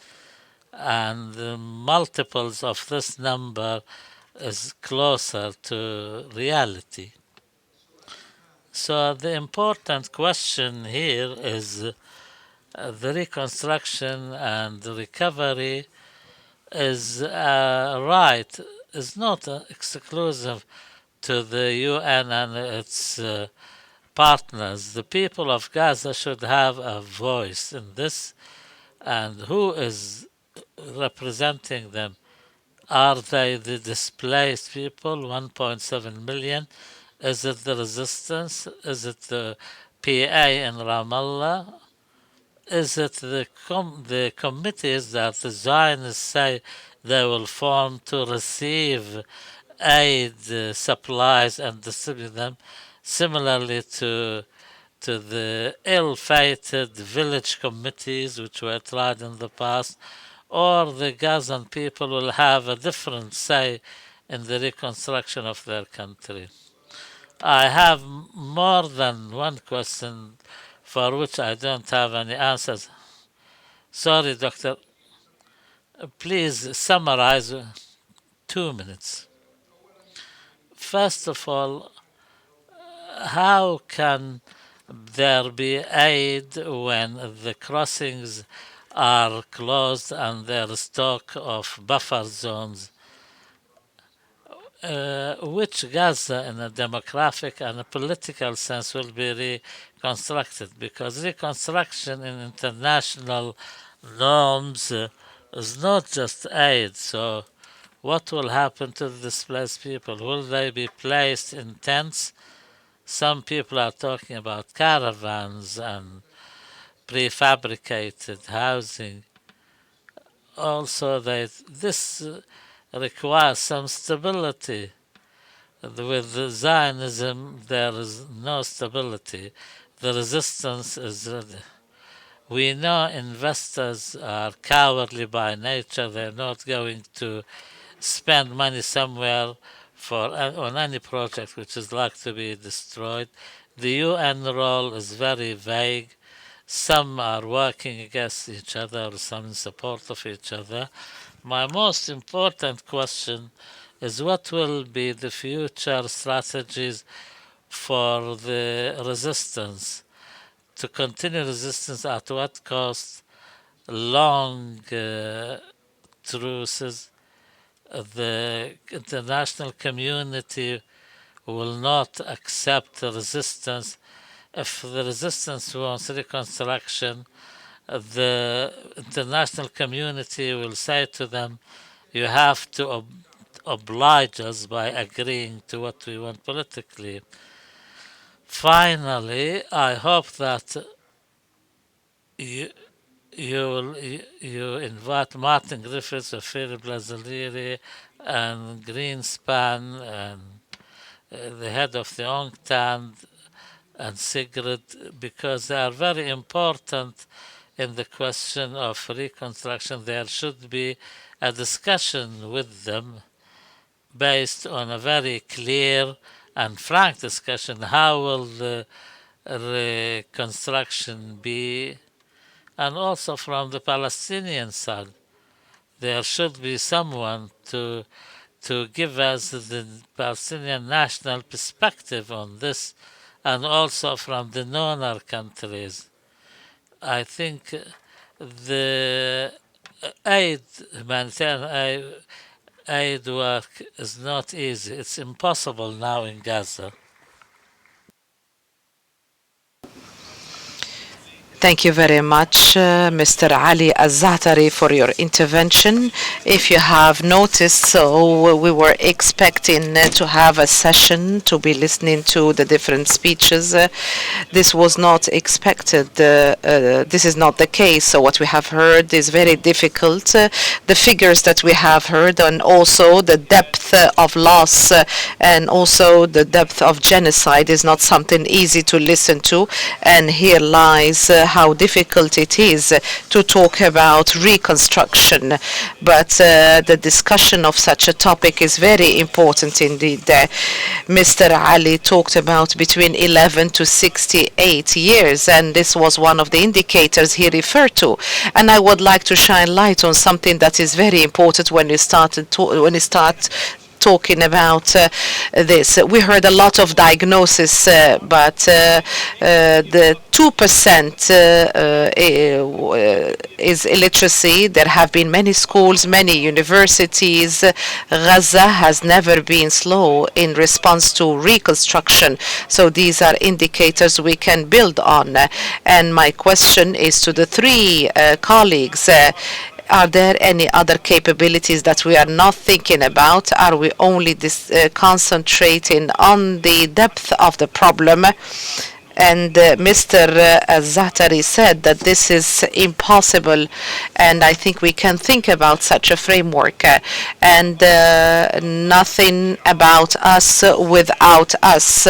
and the multiples of this number is closer to reality. So the important question here is the reconstruction and the recovery is right, is not exclusive to the UN and its partners. The people of Gaza should have a voice in this, and who is representing them? Are they the displaced people, 1.7 million? Is it the resistance? Is it the PA in Ramallah? Is it the committees that the Zionists say they will form to receive aid supplies and distribute them, similarly to the ill-fated village committees which were tried in the past, or the Gazan people will have a different say in the reconstruction of their country? I have more than one question for which I don't have any answers. Sorry, doctor. Please summarize 2 minutes. First of all, how can there be aid when the crossings are closed and there is talk of buffer zones? Which Gaza, in a demographic and a political sense, will be reconstructed? Because reconstruction in international norms is not just aid. So, what will happen to the displaced people? Will they be placed in tents? Some people are talking about caravans and prefabricated housing. Also, this requires some stability. With Zionism, there is no stability. The resistance is. We know investors are cowardly by nature. They're not going to spend money somewhere for on any project which is like to be destroyed. The UN role is very vague. Some are working against each other, some in support of each other. My most important question is what will be the future strategies for the resistance? To continue resistance at what cost? Long truces. The international community will not accept the resistance. If the resistance wants reconstruction, the international community will say to them, you have to oblige us by agreeing to what we want politically. Finally, I hope that you, you invite Martin Griffiths, Ophir Blazaliri, and Greenspan, and the head of the UNCTAD, and Sigrid, because they are very important in the question of reconstruction. There should be a discussion with them based on a very clear and frank discussion. How will the reconstruction be? And also from the Palestinian side, there should be someone to give us the Palestinian national perspective on this, and also from the donor countries. I think the aid, humanitarian aid work is not easy. It's impossible now in Gaza. Thank you very much, Mr. Ali Al-Za'tari, for your intervention. If you have noticed, so we were expecting to have a session to be listening to the different speeches. This was not expected. This is not the case. So what we have heard is very difficult. The figures that we have heard, and also the depth of loss, and also the depth of genocide is not something easy to listen to. And here lies how difficult it is to talk about reconstruction. But the discussion of such a topic is very important indeed. Mr. Ali talked about between 11 to 68 years, and this was one of the indicators he referred to. And I would like to shine light on something that is very important when you start talking about this. We heard a lot of diagnosis, but the 2% is illiteracy. There have been many schools, many universities. Gaza has never been slow in response to reconstruction. So these are indicators we can build on. And my question is to the three colleagues. Are there any other capabilities that we are not thinking about? Are we only concentrating on the depth of the problem? And Mr. Al-Za'tari said that this is impossible, and I think we can think about such a framework. And nothing about us without us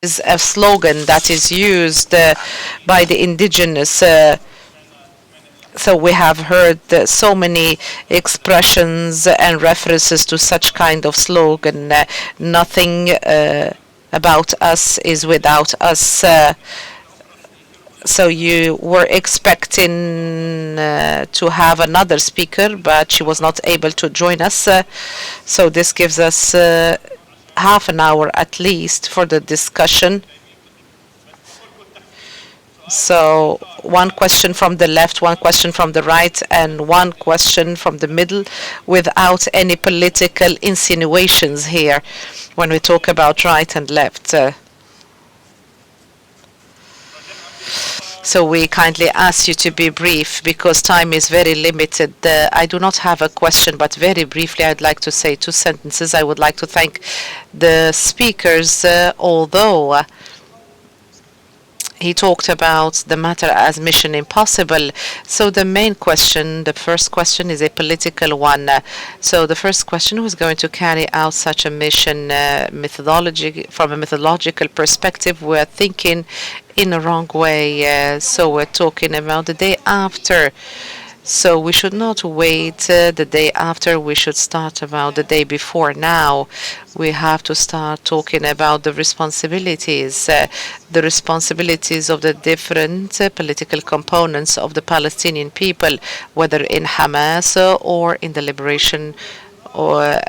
is a slogan that is used by the indigenous. So we have heard so many expressions and references to such kind of slogan. Nothing about us is without us. So you were expecting to have another speaker, but she was not able to join us. So this gives us half an hour at least for the discussion. So one question from the left, one question from the right, and one question from the middle without any political insinuations here when we talk about right and left. So we kindly ask you to be brief because time is very limited. I do not have a question, but very briefly I'd like to say two sentences. I would like to thank the speakers, although he talked about the matter as mission impossible. So the main question, the first question is a political one. So the first question, who is going to carry out such a mission from a methodological perspective? We're thinking in a wrong way. So we're talking about the day after. So we should not wait the day after. We should start about the day before. Now we have to start talking about the responsibilities of the different political components of the Palestinian people, whether in Hamas or in the liberation or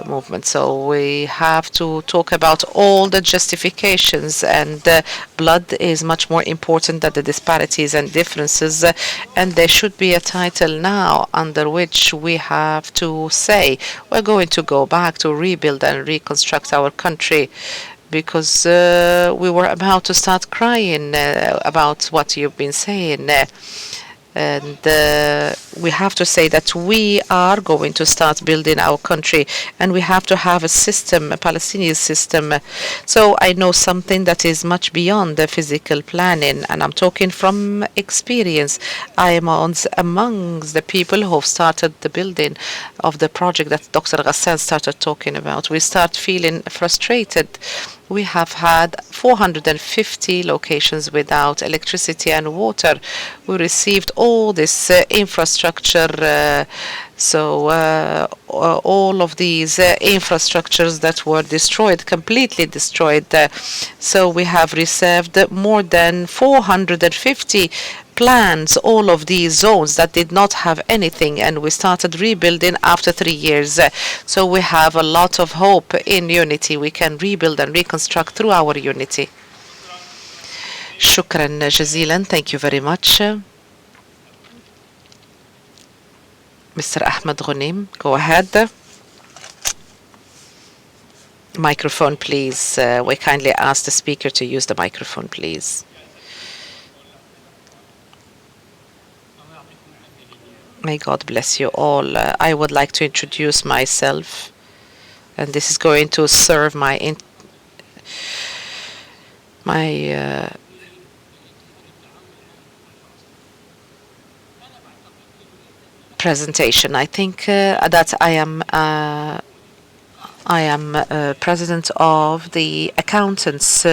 movement. So we have to talk about all the justifications, and blood is much more important than the disparities and differences. And there should be a title now under which we have to say we're going to go back to rebuild and reconstruct our country, because we were about to start crying about what you've been saying. And we have to say that we are going to start building our country, and we have to have a system, a Palestinian system. So I know something that is much beyond the physical planning, and I'm talking from experience. I am amongst the people who have started the building of the project that Dr. Ghassan started talking about. We start feeling frustrated. We have had 450 locations without electricity and water. We received all this infrastructure. So all of these infrastructures that were destroyed, completely destroyed. So we have received more than 450 plans, all of these zones that did not have anything, and we started rebuilding after 3 years. So we have a lot of hope in unity. We can rebuild and reconstruct through our unity. Shukran jazilan. Thank you very much. Mr. Ahmed Ghunim, go ahead. Microphone, please. We kindly ask the speaker to use the microphone, please. May God bless you all. I would like to introduce myself, and this is going to serve my presentation. I think that I am president of the Accountants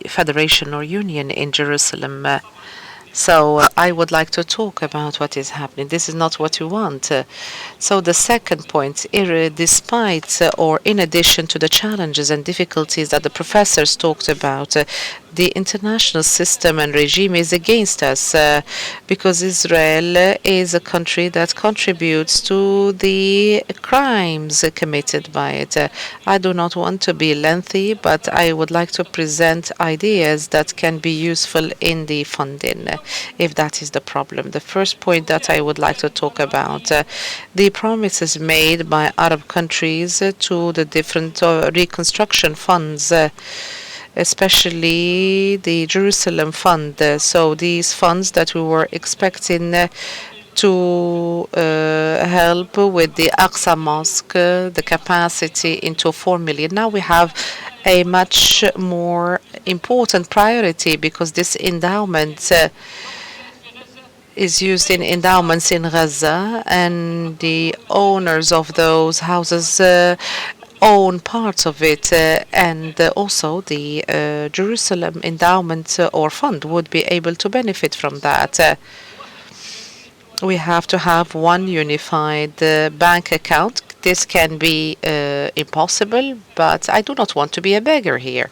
Federation or Union in Jerusalem. So I would like to talk about what is happening. This is not what you want. So the second point, despite or in addition to the challenges and difficulties that the professors talked about, the international system and regime is against us because Israel is a country that contributes to the crimes committed by it. I do not want to be lengthy, but I would like to present ideas that can be useful in the funding, if that is the problem. The first point that I would like to talk about, the promises made by Arab countries to the different reconstruction funds, especially the Jerusalem Fund. So these funds that we were expecting to help with the Aqsa Mosque, the capacity into 4 million. Now we have a much more important priority because this endowment is used in endowments in Gaza, and the owners of those houses own parts of it, and also the Jerusalem endowment or fund would be able to benefit from that. We have to have one unified bank account. This can be impossible, but I do not want to be a beggar here.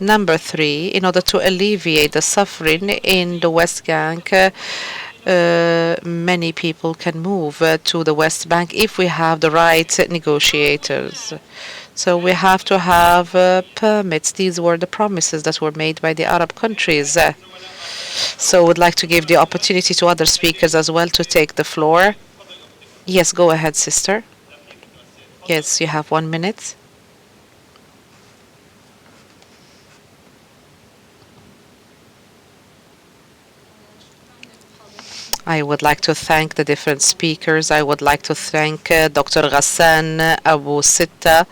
Number three, in order to alleviate the suffering in the West Bank, many people can move to the West Bank if we have the right negotiators. So we have to have permits. These were the promises that were made by the Arab countries. So I would like to give the opportunity to other speakers as well to take the floor. Yes, go ahead, sister. Yes, you have 1 minute. I would like to thank the different speakers. I would like to thank Dr. Ghassan Abu Sitta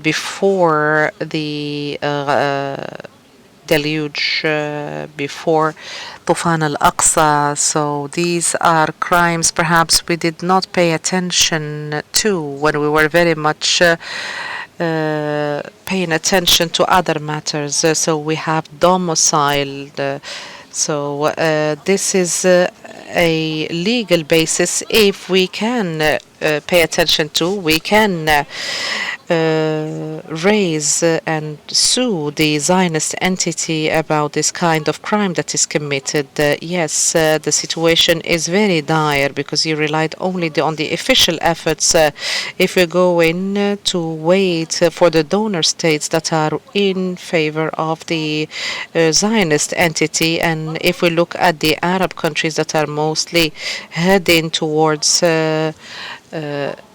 before the deluge, before Tufan al-Aqsa. So these are crimes perhaps we did not pay attention to when we were very much paying attention to other matters. So we have domiciled. This is a legal basis. If we can pay attention to, we can raise and sue the Zionist entity about this kind of crime that is committed. Yes, the situation is very dire because you relied only on the official efforts. If we go in to wait for the donor states that are in favor of the Zionist entity, and if we look at the Arab countries that are mostly heading towards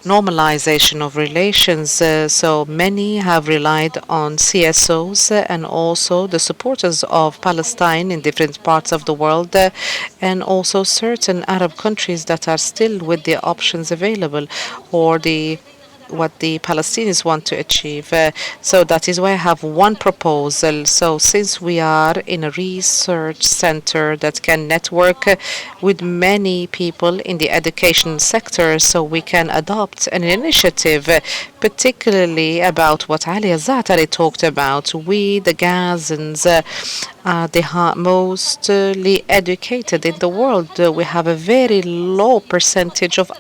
normalization of relations. So many have relied on CSOs and also the supporters of Palestine in different parts of the world, and also certain Arab countries that are still with the options available or the what the Palestinians want to achieve. So that is why I have one proposal. So since we are in a research center that can network with many people in the education sector, so we can adopt an initiative, particularly about what Ali Al-Za'tari talked about. We, the Gazans, are the mostly educated in the world. We have a very low percentage of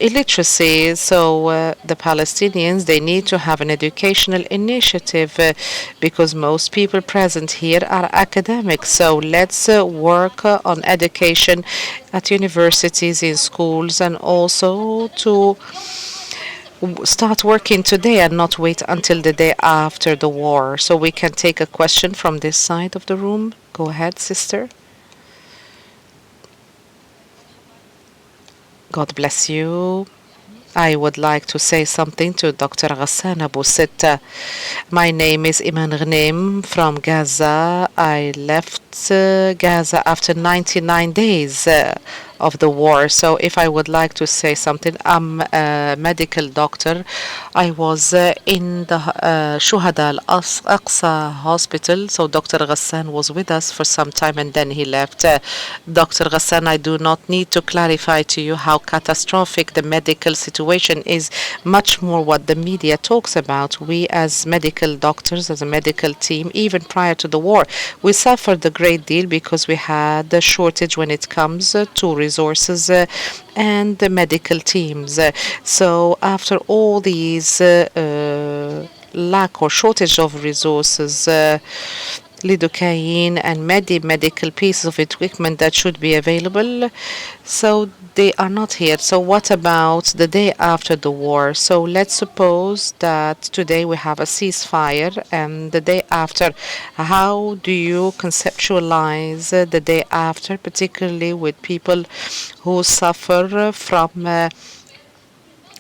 illiteracy. So the Palestinians, they need to have an educational initiative because most people present here are academics. So let's work on education at universities, in schools, and also to start working today and not wait until the day after the war. So we can take a question from this side of the room. Go ahead, sister. God bless you. I would like to say something to Dr. Ghassan Abu Sitta. My name is Iman Ghanem from Gaza. I left Gaza after 99 days of the war. So if I would like to say something, I'm a medical doctor. I was in the Shuhada Al-Aqsa hospital. So Dr. Ghassan was with us for some time and then he left. Dr. Ghassan, I do not need to clarify to you how catastrophic the medical situation is, much more what the media talks about. We as medical doctors, as a medical team, even prior to the war, we suffered a great deal because we had a shortage when it comes to resources and the medical teams. So after all these lack or shortage of resources, lidocaine and medical pieces of equipment that should be available. So they are not here. So what about the day after the war? So let's suppose that today we have a ceasefire and the day after. How do you conceptualize the day after, particularly with people who suffer from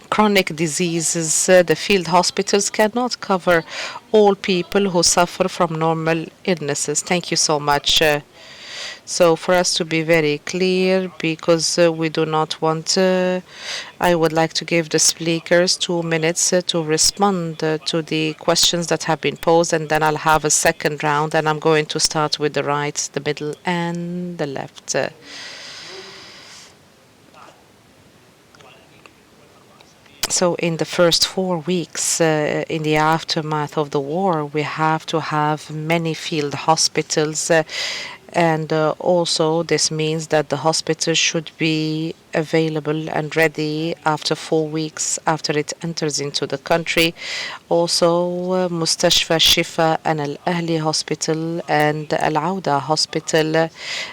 chronic diseases? The field hospitals cannot cover all people who suffer from normal illnesses. Thank you so much. So for us to be very clear, because we do not want, I would like to give the speakers 2 minutes to respond to the questions that have been posed, and then I'll have a second round, and I'm going to start with the right, the middle, and the left. So in the first 4 weeks, in the aftermath of the war, we have to have many field hospitals. And also, this means that the hospital should be available and ready after 4 weeks after it enters into the country. Also, Mustashfa Shifa and Al Ahli Hospital and Al Auda Hospital,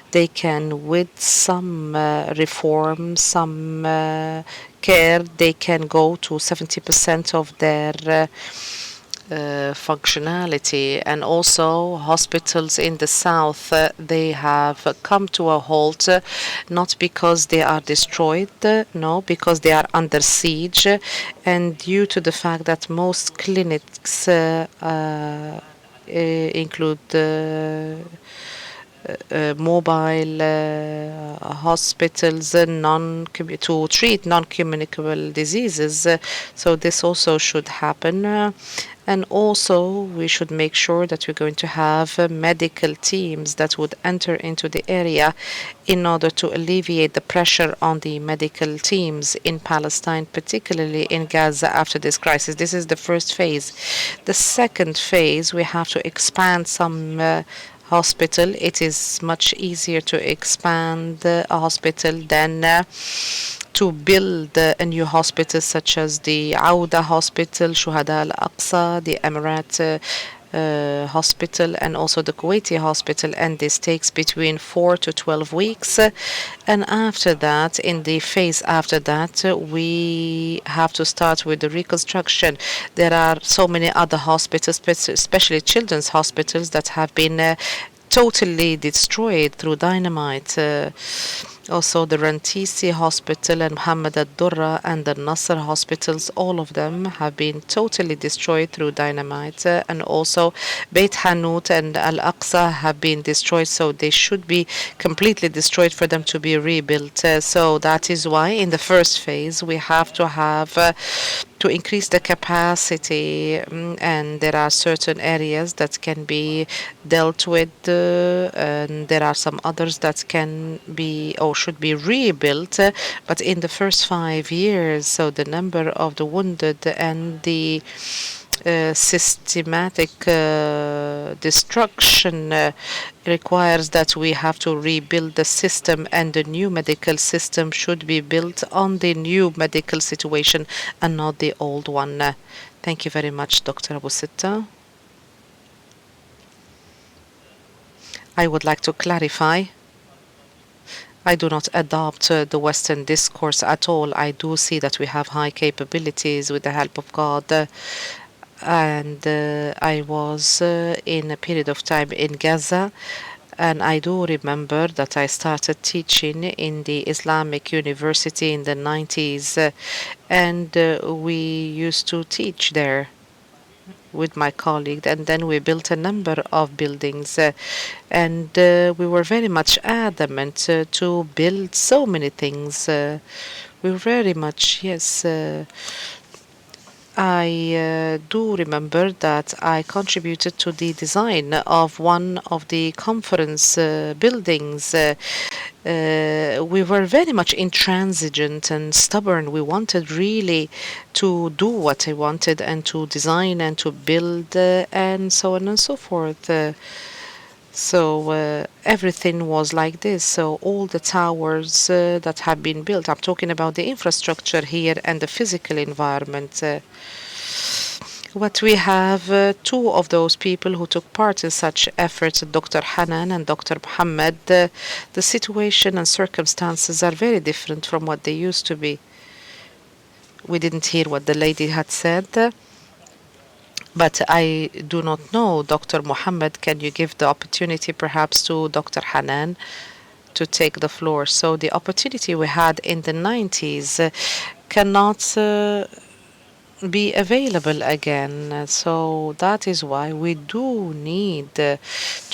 they can, with some reform, some care, they can go to 70% of their functionality. And also hospitals in the south, they have come to a halt, not because they are destroyed, no, because they are under siege, and due to the fact that most clinics include mobile hospitals to treat non-communicable diseases. So this also should happen. And also, we should make sure that we're going to have medical teams that would enter into the area in order to alleviate the pressure on the medical teams in Palestine, particularly in Gaza after this crisis. This is the first phase. The second phase, we have to expand some hospital. It is much easier to expand a hospital than to build a new hospital such as the Auda Hospital, Shuhada Al-Aqsa, the Emirat hospital, and also the Kuwaiti hospital, and this takes between 4 to 12 weeks. And after that, in the phase after that, we have to start with the reconstruction. There are so many other hospitals, especially children's hospitals, that have been totally destroyed through dynamite. Also, the Rantisi Hospital and Mohammed Ad-Durra and the Nasser hospitals, all of them have been totally destroyed through dynamite. And also, Beit Hanut and Al-Aqsa have been destroyed, so they should be completely destroyed for them to be rebuilt. So that is why in the first phase we have to increase the capacity, and there are certain areas that can be dealt with, and there are some others that can be or should be rebuilt. But in the first 5 years, so the number of the wounded and the systematic destruction requires that we have to rebuild the system, and the new medical system should be built on the new medical situation and not the old one. Thank you very much, Dr. Abu Sitta. I would like to clarify. I do not adopt the Western discourse at all. I do see that we have high capabilities with the help of God. And I was in a period of time in Gaza, and I do remember that I started teaching in the Islamic University in the 90s, and we used to teach there. with my colleague, and then we built a number of buildings, and we were very much adamant to build so many things. We were very much, yes. I do remember that I contributed to the design of one of the conference buildings. We were very much intransigent and stubborn. We wanted really to do what I wanted and to design and to build and so on and so forth. So everything was like this. So all the towers that have been built, I'm talking about the infrastructure here and the physical environment. What we have two of those people who took part in such efforts, Dr. Hanan and Dr. Muhammad. The situation and circumstances are very different from what they used to be. We didn't hear what the lady had said, but I do not know. Dr. Muhammad, can you give the opportunity perhaps to Dr. Hanan to take the floor? So the opportunity we had in the 90s cannot be available again. So that is why we do need to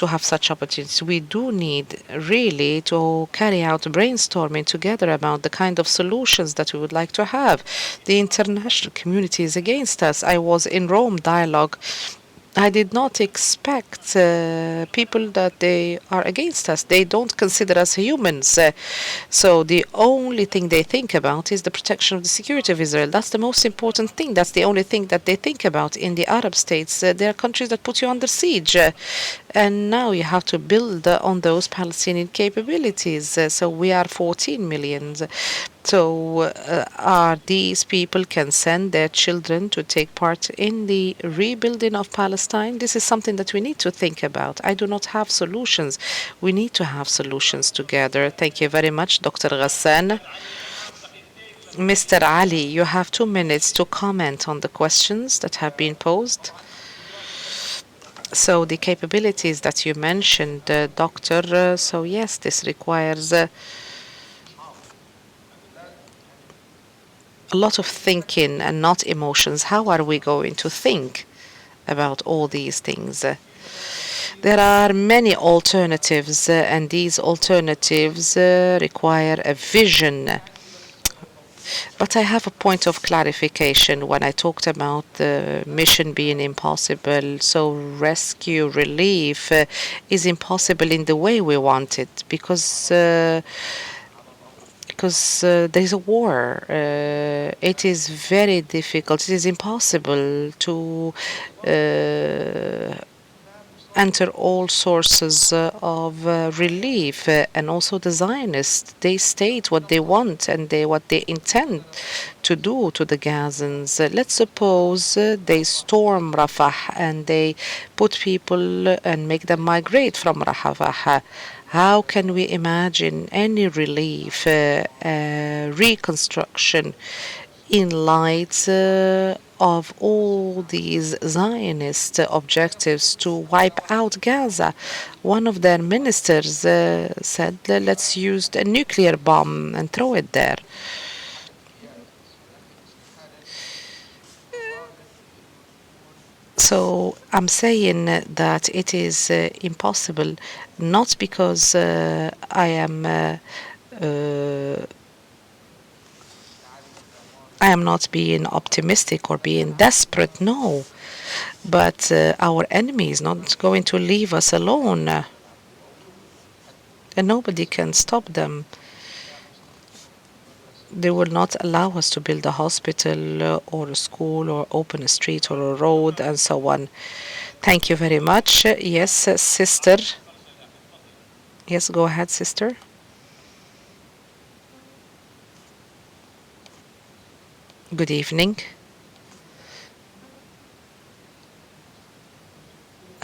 have such opportunities. We do need really to carry out brainstorming together about the kind of solutions that we would like to have. The international community is against us. I was in Rome dialogue. I did not expect people that they are against us. They don't consider us humans. So the only thing they think about is the protection of the security of Israel. That's the most important thing. That's the only thing that they think about in the Arab states. There are countries that put you under siege. And now you have to build on those Palestinian capabilities. So we are 14 million. So are these people can send their children to take part in the rebuilding of Palestine? This is something that we need to think about. I do not have solutions. We need to have solutions together. Thank you very much, Dr. Ghassan. Mr. Ali, you have 2 minutes to comment on the questions that have been posed. So the capabilities that you mentioned, Doctor, so yes, this requires a lot of thinking and not emotions. How are we going to think about all these things? There are many alternatives, and these alternatives require a vision. But I have a point of clarification when I talked about the mission being impossible. So rescue relief is impossible in the way we want it because there is a war. It is very difficult. It is impossible to enter all sources of relief. And also the Zionists, they state what they want and what they intend to do to the Gazans. Let's suppose they storm Rafah and they put people and make them migrate from Rafah. How can we imagine any relief, reconstruction in light of all these Zionist objectives to wipe out Gaza? One of their ministers said, let's use a nuclear bomb and throw it there. So I'm saying that it is impossible, not because I am not being optimistic or being desperate, no. But our enemy is not going to leave us alone. And nobody can stop them. They will not allow us to build a hospital or a school or open a street or a road and so on. Thank you very much. Yes, sister. Yes, go ahead, sister. Good evening.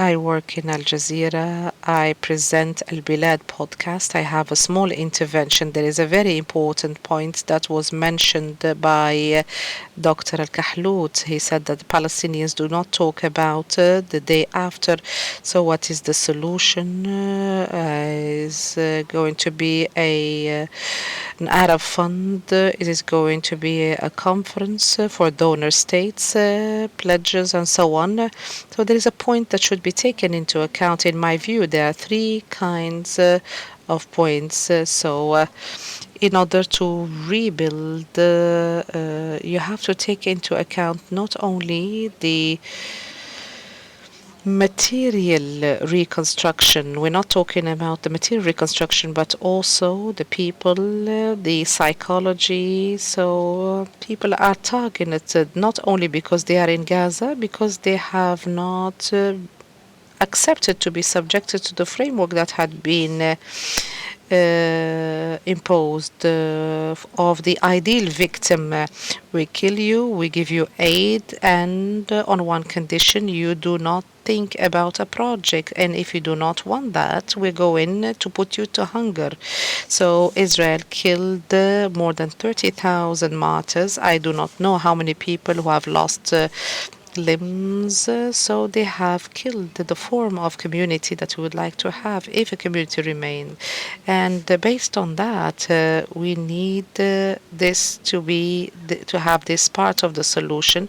I work in Al Jazeera. I present Al Bilad podcast. I have a small intervention. There is a very important point that was mentioned by Dr. Al Kahlout. He said that the Palestinians do not talk about the day after. So, what is the solution? is going to be an Arab fund. It is going to be a conference for donor states, pledges, and so on. So there is a point that should be taken into account. In my view, there are three kinds of points. In order to rebuild, you have to take into account not only the material reconstruction. We're not talking about the material reconstruction, but also the people, the psychology. So people are targeted not only because they are in Gaza, because they have not accepted to be subjected to the framework that had been imposed of the ideal victim. We kill you, we give you aid, and on one condition, you do not think about a project. And if you do not want that, we're going to put you to hunger. So Israel killed more than 30,000 martyrs. I do not know how many people who have lost limbs. So they have killed the form of community that we would like to have if a community remain. And based on that, we need this to be to have this part of the solution.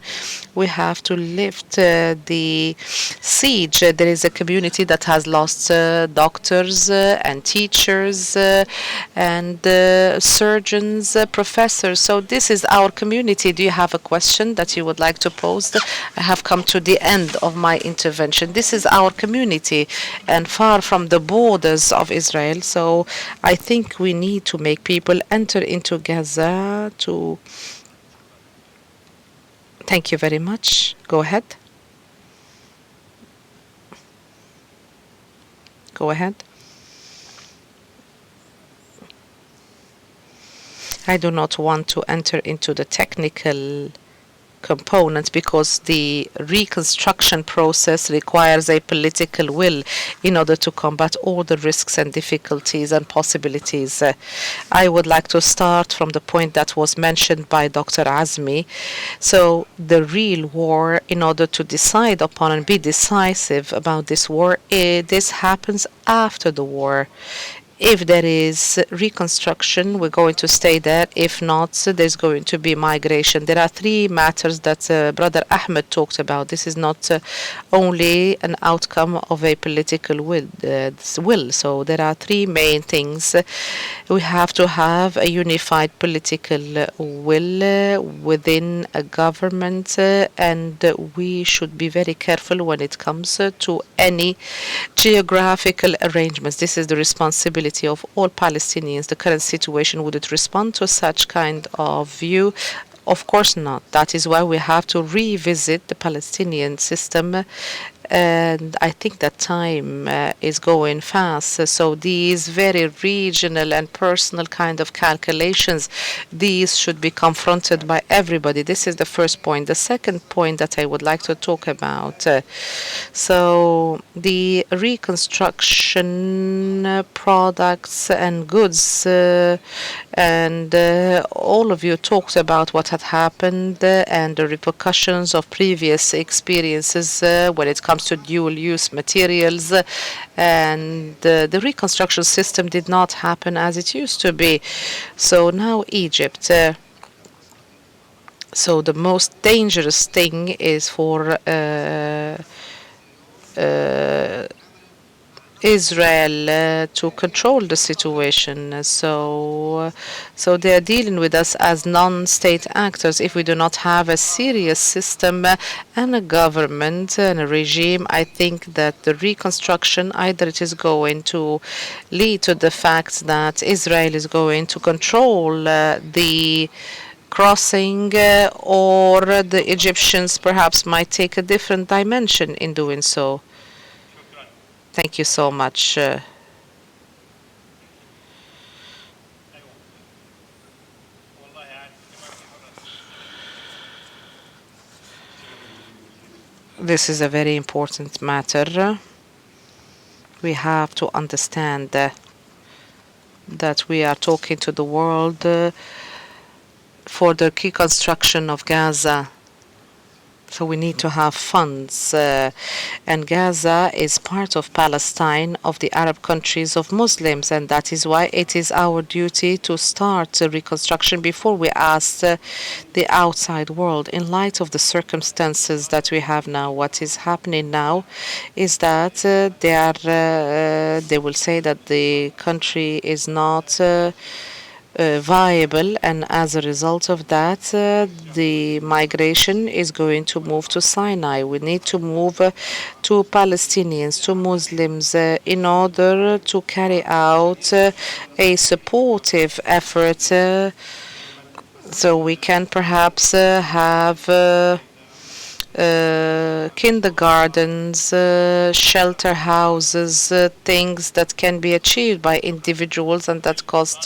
We have to lift the siege. There is a community that has lost doctors and teachers and surgeons, professors. So this is our community. Do you have a question that you would like to pose? I have come to the end of my intervention. This is our community and far from the borders of Israel. So I think we need to make people enter into Gaza to. Thank you very much. Go ahead. Go ahead. I do not want to enter into the technical components because the reconstruction process requires a political will in order to combat all the risks and difficulties and possibilities. I would like to start from the point that was mentioned by Dr. Azmi. So the real war, in order to decide upon and be decisive about this war, this happens after the war. If there is reconstruction, we're going to stay there. If not, there's going to be migration. There are three matters that Brother Ahmed talked about. This is not only an outcome of a political will. So there are three main things. We have to have a unified political will within a government, and we should be very careful when it comes to any geographical arrangements. This is the responsibility of all Palestinians. The current situation, would it respond to such kind of view? Of course not. That is why we have to revisit the Palestinian system. And I think that time is going fast. So these very regional and personal kind of calculations, these should be confronted by everybody. This is the first point. The second point that I would like to talk about. So the reconstruction products and goods, and all of you talked about what had happened and the repercussions of previous experiences when it comes to dual-use materials, and the reconstruction system did not happen as it used to be. So now Egypt. So the most dangerous thing is for Israel to control the situation. So they are dealing with us as non-state actors. If we do not have a serious system and a government and a regime, I think that the reconstruction, either it is going to lead to the fact that Israel is going to control the crossing, or the Egyptians perhaps might take a different dimension in doing so. Thank you so much. This is a very important matter. We have to understand that we are talking to the world for the reconstruction of Gaza. So we need to have funds. And Gaza is part of Palestine, of the Arab countries, of Muslims. And that is why it is our duty to start reconstruction before we ask the outside world. In light of the circumstances that we have now, what is happening now is that they will say that the country is not viable, and as a result of that, the migration is going to move to Sinai. We need to move to Palestinians, to Muslims, in order to carry out a supportive effort so we can perhaps have kindergartens, shelter houses, things that can be achieved by individuals and that cost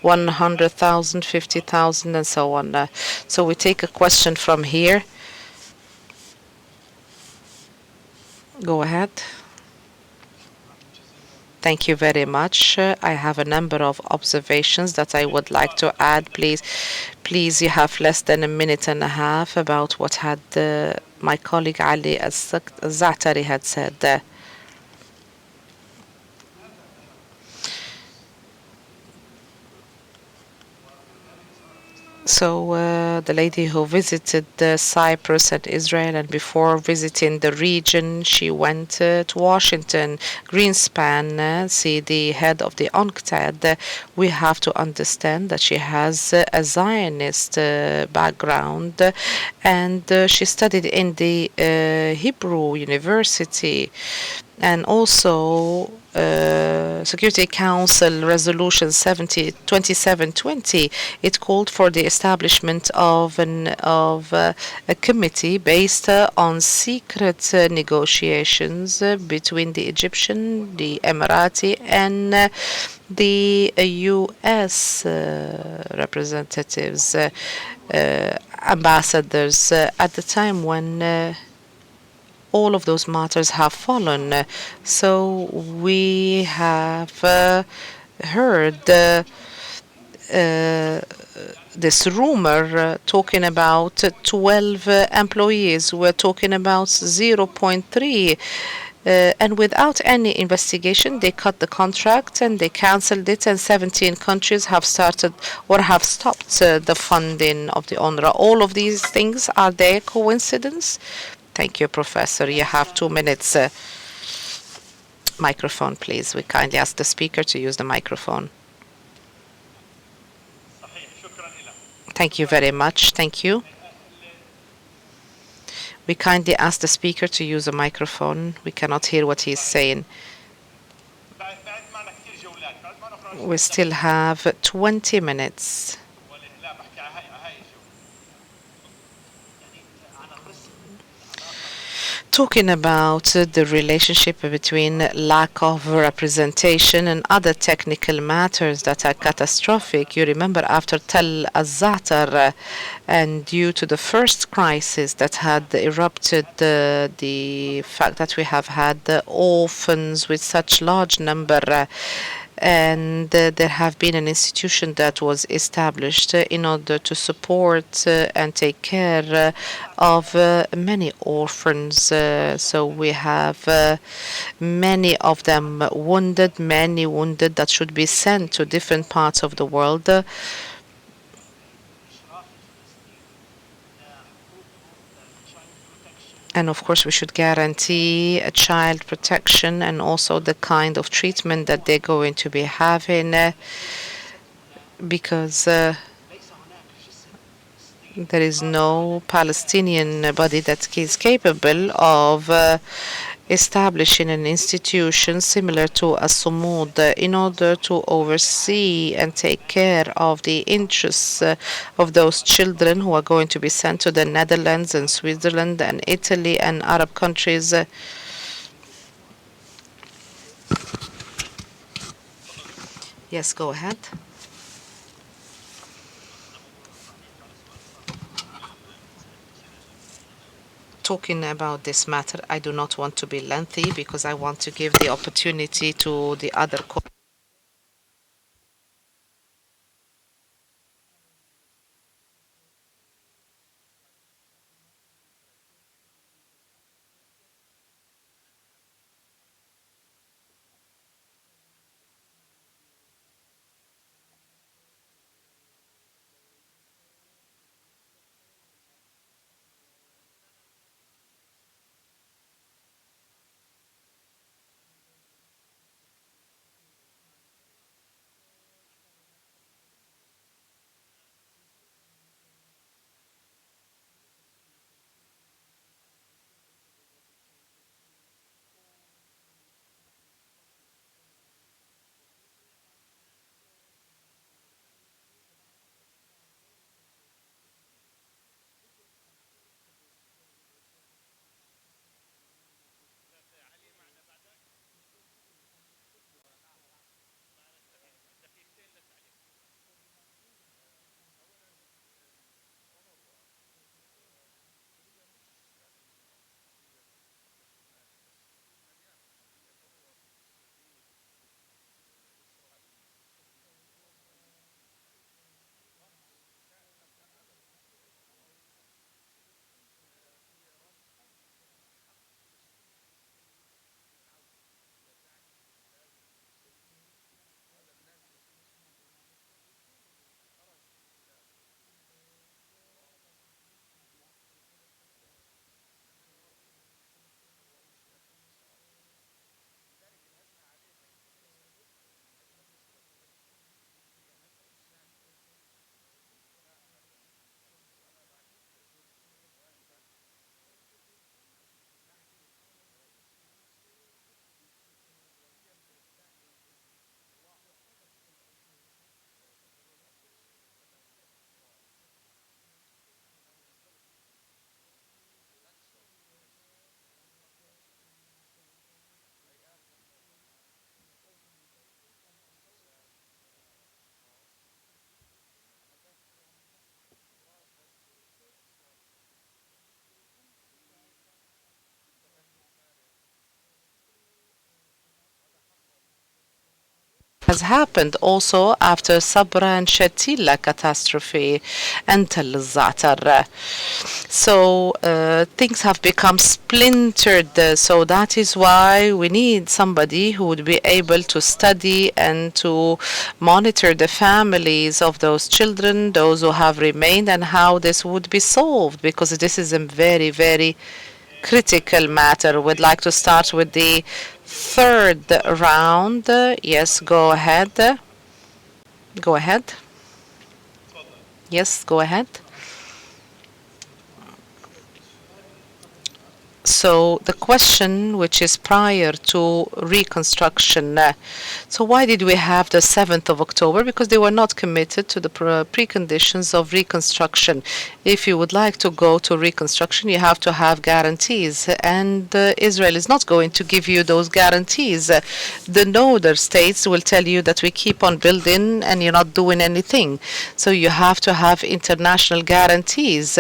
100,000, 50,000, and so on. So we take a question from here. Go ahead. Thank you very much. I have a number of observations that I would like to add. Please, you have less than a minute and a half about what had my colleague Ali Al-Za'tari had said. So the lady who visited Cyprus and Israel, and before visiting the region, she went to Washington, Greenspan, see the head of the UNCTAD. We have to understand that she has a Zionist background, and she studied in the Hebrew University, and also Security Council Resolution 2720. It called for the establishment of a committee based on secret negotiations between the Egyptian, the Emirati, and the U.S. Representatives, ambassadors, at the time when all of those matters have fallen. So we have heard this rumor talking about 12 employees. We're talking about zero point 0.3. And without any investigation, they cut the contract and they canceled it, and 17 countries have started or have stopped the funding of the UNRWA. All of these things, are they coincidence? Thank you, Professor. You have 2 minutes. Microphone, please. We kindly ask the speaker to use the microphone. Thank you very much. Thank you. We kindly ask the speaker to use a microphone. We cannot hear what he's saying. We still have 20 minutes. Talking about the relationship between lack of representation and other technical matters that are catastrophic. You remember after Tel Azatar, and due to the first crisis that had erupted, the fact that we have had the orphans with such large number, and there have been an institution that was established in order to support and take care of many orphans. So we have many of them wounded, many wounded that should be sent to different parts of the world. And of course, we should guarantee a child protection and also the kind of treatment that they're going to be having, because there is no Palestinian body that is capable of establishing an institution similar to a Sumud in order to oversee and take care of the interests of those children who are going to be sent to the Netherlands and Switzerland and Italy and Arab countries. Yes, go ahead. Talking about this matter, I do not want to be lengthy because I want to give the opportunity to the other. has happened also after Sabra and Shatila catastrophe and Al Za'tari. So things have become splintered. So that is why we need somebody who would be able to study and to monitor the families of those children, those who have remained, and how this would be solved, because this is a very, very critical matter. We'd like to start with the third round. Yes, go ahead. Go ahead. Yes, go ahead. So the question, which is prior to reconstruction, so why did we have the 7th of October? Because they were not committed to the preconditions of reconstruction. If you would like to go to reconstruction, you have to have guarantees, and Israel is not going to give you those guarantees. The northern states will tell you that we keep on building and you're not doing anything. So you have to have international guarantees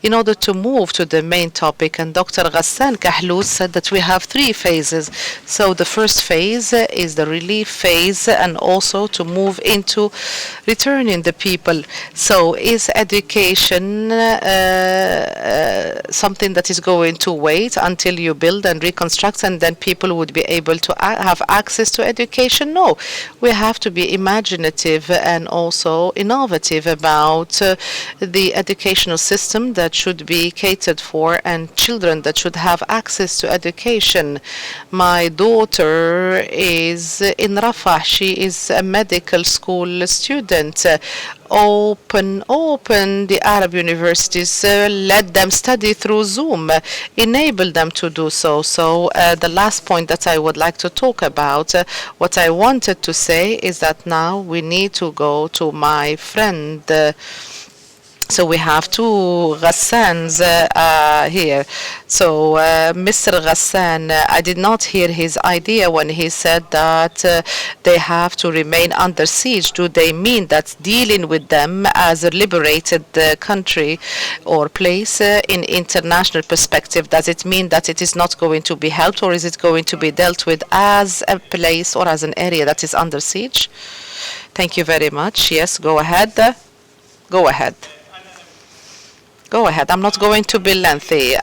in order to move to the main topic. And Dr. Ghassan El Kahlout said that we have three phases. So the first phase is the relief phase, and also to move into returning the people. So is education something that is going to wait until you build and reconstruct and then people would be able to have access to education? No. We have to be imaginative and also innovative about the educational system that should be catered for, and children that should have access to education. My daughter is in Rafah. She is a medical school student. Open the Arab universities, let them study through Zoom, enable them to do so. So the last point that I would like to talk about, what I wanted to say is that now we need to go to my friend. So we have two Ghassans here. So Mr. Ghassan, I did not hear his idea when he said that they have to remain under siege. Do they mean that dealing with them as a liberated country or place in international perspective, does it mean that it is not going to be helped, or is it going to be dealt with as a place or as an area that is under siege? Thank you very much. Yes, go ahead. Go ahead. Go ahead. I'm not going to be lengthy.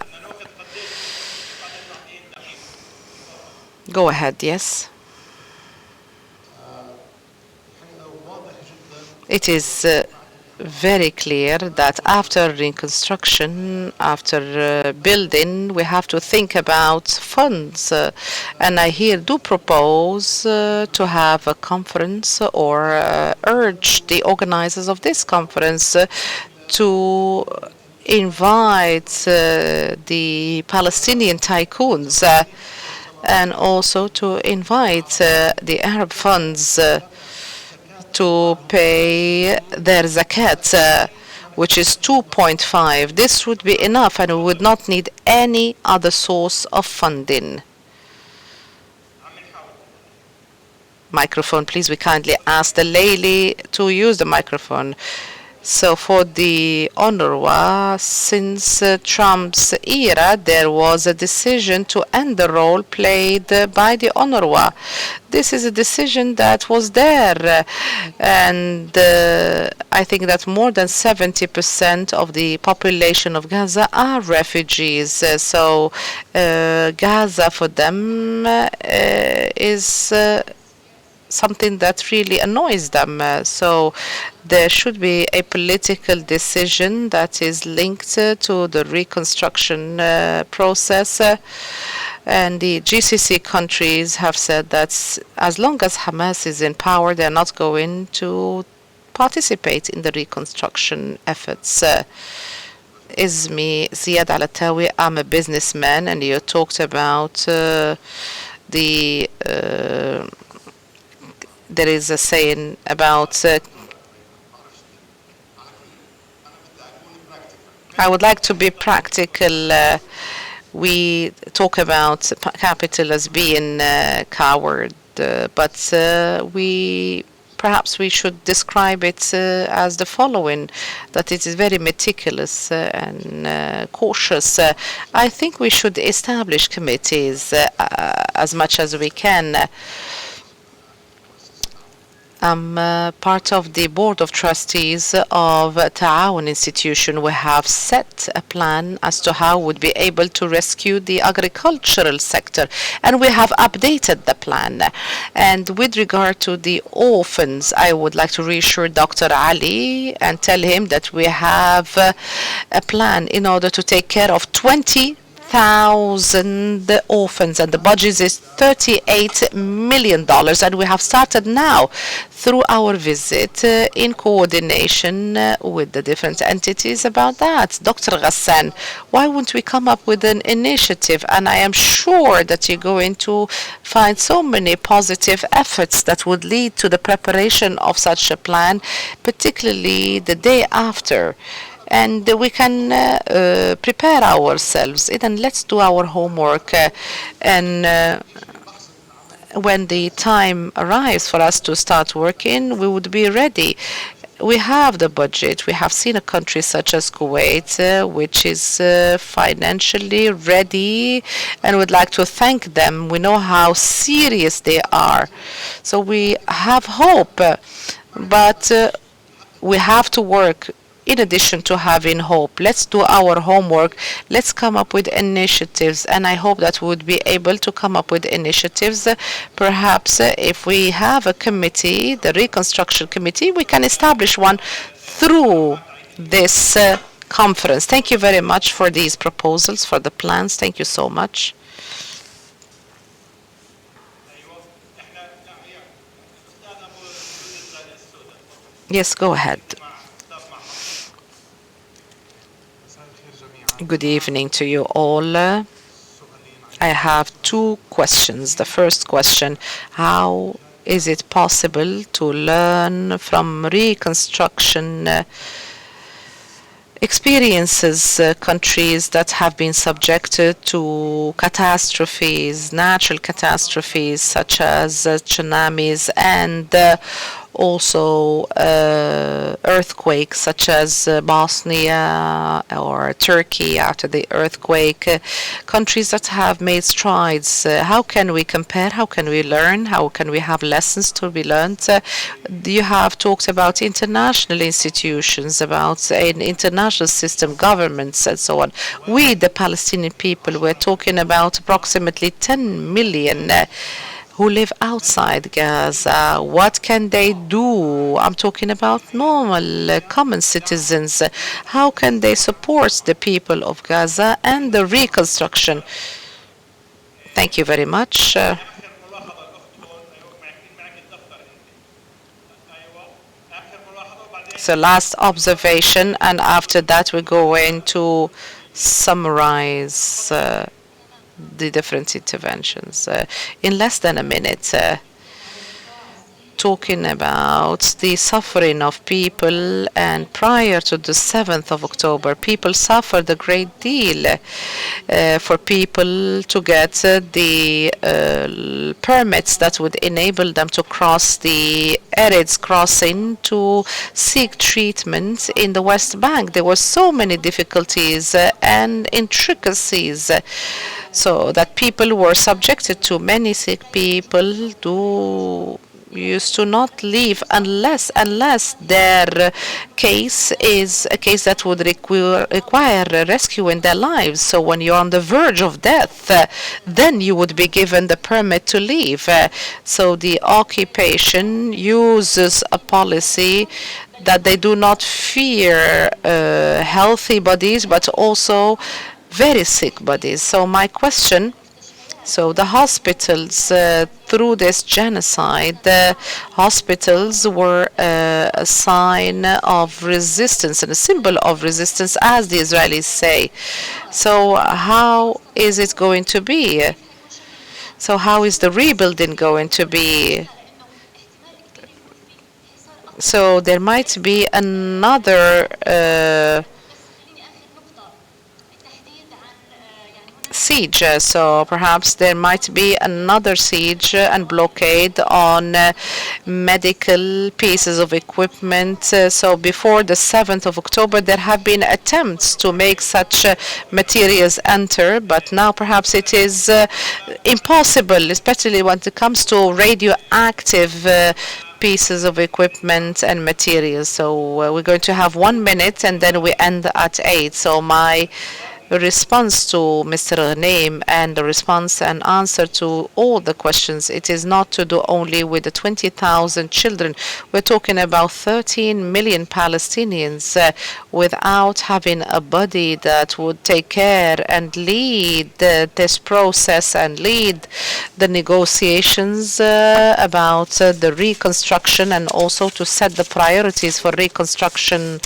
Go ahead, yes. It is very clear that after reconstruction, after building, we have to think about funds. And I here do propose to have a conference or urge the organizers of this conference to invite the Palestinian tycoons and also to invite the Arab funds to pay their zakat, which is 2.5. This would be enough, and we would not need any other source of funding. Microphone, please. We kindly ask the lady to use the microphone. So for the UNRWA, since Trump's era, there was a decision to end the role played by the UNRWA. This is a decision that was there, and I think that more than 70% of the population of Gaza are refugees. So Gaza for them is something that really annoys them. So there should be a political decision that is linked to the reconstruction process. And the GCC countries have said that as long as Hamas is in power, they're not going to participate in the reconstruction efforts. Ismi Ziad Al-Atawi, I'm a businessman, and you talked about the there is a saying about I would like to be practical. We talk about capital as being coward, but perhaps we should describe it as the following, that it is very meticulous and cautious. I think we should establish committees as much as we can. I'm part of the board of trustees of Ta'awun Institution. We have set a plan as to how we'd be able to rescue the agricultural sector, and we have updated the plan. And with regard to the orphans, I would like to reassure Dr. Ali and tell him that we have a plan in order to take care of 20,000 orphans, and the budget is $38 million, and we have started now through our visit in coordination with the different entities about that. Dr. Ghassan, why wouldn't we come up with an initiative? And I am sure that you're going to find so many positive efforts that would lead to the preparation of such a plan, particularly the day after. And we can prepare ourselves. And let's do our homework. And when the time arrives for us to start working, we would be ready. We have the budget. We have seen a country such as Kuwait, which is financially ready, and would like to thank them. We know how serious they are. So we have hope, but we have to work in addition to having hope. Let's do our homework. Let's come up with initiatives, and I hope that we would be able to come up with initiatives. Perhaps if we have a committee, the reconstruction committee, we can establish one through this conference. Thank you very much for these proposals, for the plans. Thank you so much. Yes, go ahead. Good evening to you all. I have two questions. The first question, how is it possible to learn from reconstruction experiences, countries that have been subjected to catastrophes, natural catastrophes such as tsunamis, and also earthquakes such as Bosnia or Turkey after the earthquake, countries that have made strides. How can we compare? How can we learn? How can we have lessons to be learned? You have talked about international institutions, about an international system, governments, and so on. We, the Palestinian people, we're talking about approximately 10 million who live outside Gaza. What can they do? I'm talking about normal, common citizens. How can they support the people of Gaza and the reconstruction? Thank you very much. So last observation, and after that we're going to summarize the different interventions. In less than a minute, talking about the suffering of people, and prior to the 7th of October, people suffered a great deal for people to get the permits that would enable them to cross the Eretz crossing to seek treatment in the West Bank. There were so many difficulties and intricacies, so that people were subjected to. Many sick people used to not leave unless their case is a case that would require rescue in their lives. So when you're on the verge of death, then you would be given the permit to leave. So the occupation uses a policy that they do not fear healthy bodies, but also very sick bodies. So my question, so the hospitals, through this genocide, the hospitals were a sign of resistance and a symbol of resistance, as the Israelis say. So how is it going to be? So how is the rebuilding going to be? So there might be another siege. So perhaps there might be another siege and blockade on medical pieces of equipment. So before the 7th of October, there have been attempts to make such materials enter, but now perhaps it is impossible, especially when it comes to radioactive pieces of equipment and materials. So we're going to have 1 minute and then we end at 8. So my response to Mr. Ghanem and the response and answer to all the questions, it is not to do only with the 20,000 children. We're talking about 13 million Palestinians without having a body that would take care and lead this process and lead the negotiations about the reconstruction and also to set the priorities for reconstruction.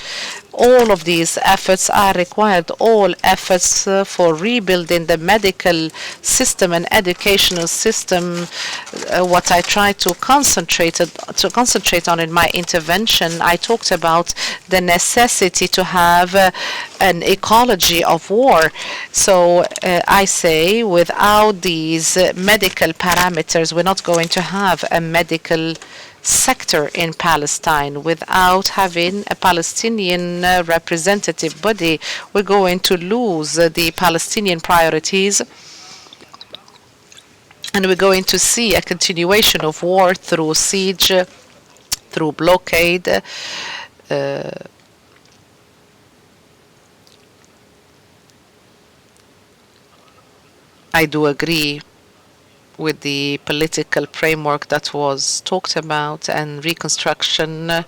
All of these efforts are required, all efforts for rebuilding the medical system and educational system. What I tried to concentrate on in my intervention, I talked about the necessity to have an ecology of war. So I say without these medical parameters, we're not going to have a medical sector in Palestine. Without having a Palestinian representative body, we're going to lose the Palestinian priorities, and we're going to see a continuation of war through siege, through blockade. I do agree with the political framework that was talked about and reconstruction.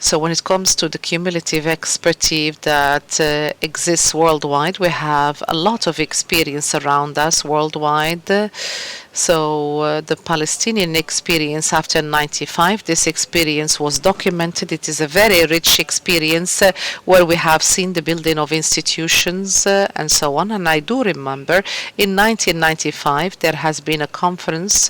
So when it comes to the cumulative expertise that exists worldwide, we have a lot of experience around us worldwide. So the Palestinian experience after 95, this experience was documented. It is a very rich experience where we have seen the building of institutions and so on. And I do remember in 1995 there has been a conference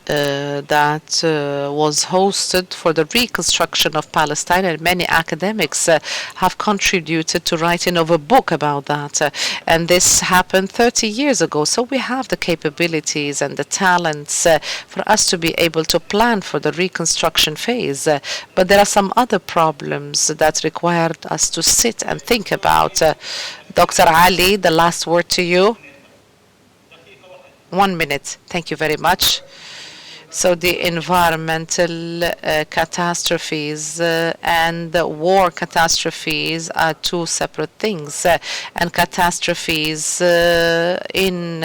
that was hosted for the reconstruction of Palestine, and many academics have contributed to writing of a book about that. And this happened 30 years ago. So we have the capabilities and the talents for us to be able to plan for the reconstruction phase. But there are some other problems that required us to sit and think about. Dr. Ali, the last word to you. 1 minute. Thank you very much. So the environmental catastrophes and the war catastrophes are two separate things. And catastrophes in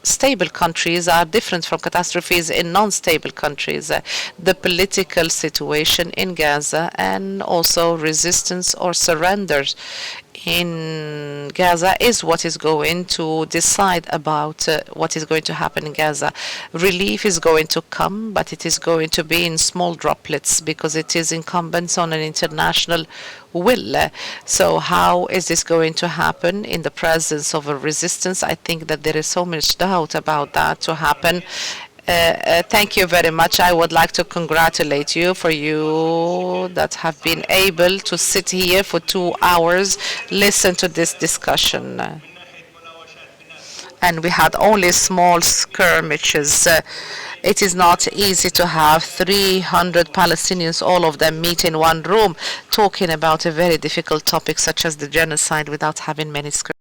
stable countries are different from catastrophes in non-stable countries. The political situation in Gaza and also resistance or surrender in Gaza is what is going to decide about what is going to happen in Gaza. Relief is going to come, but it is going to be in small droplets because it is incumbent on an international will. So how is this going to happen in the presence of a resistance? I think that there is so much doubt about that to happen. Thank you very much. I would like to congratulate you for you that have been able to sit here for 2 hours, listen to this discussion. And we had only small skirmishes. It is not easy to have 300 Palestinians, all of them meet in one room, talking about a very difficult topic such as the genocide without having many skirmishes.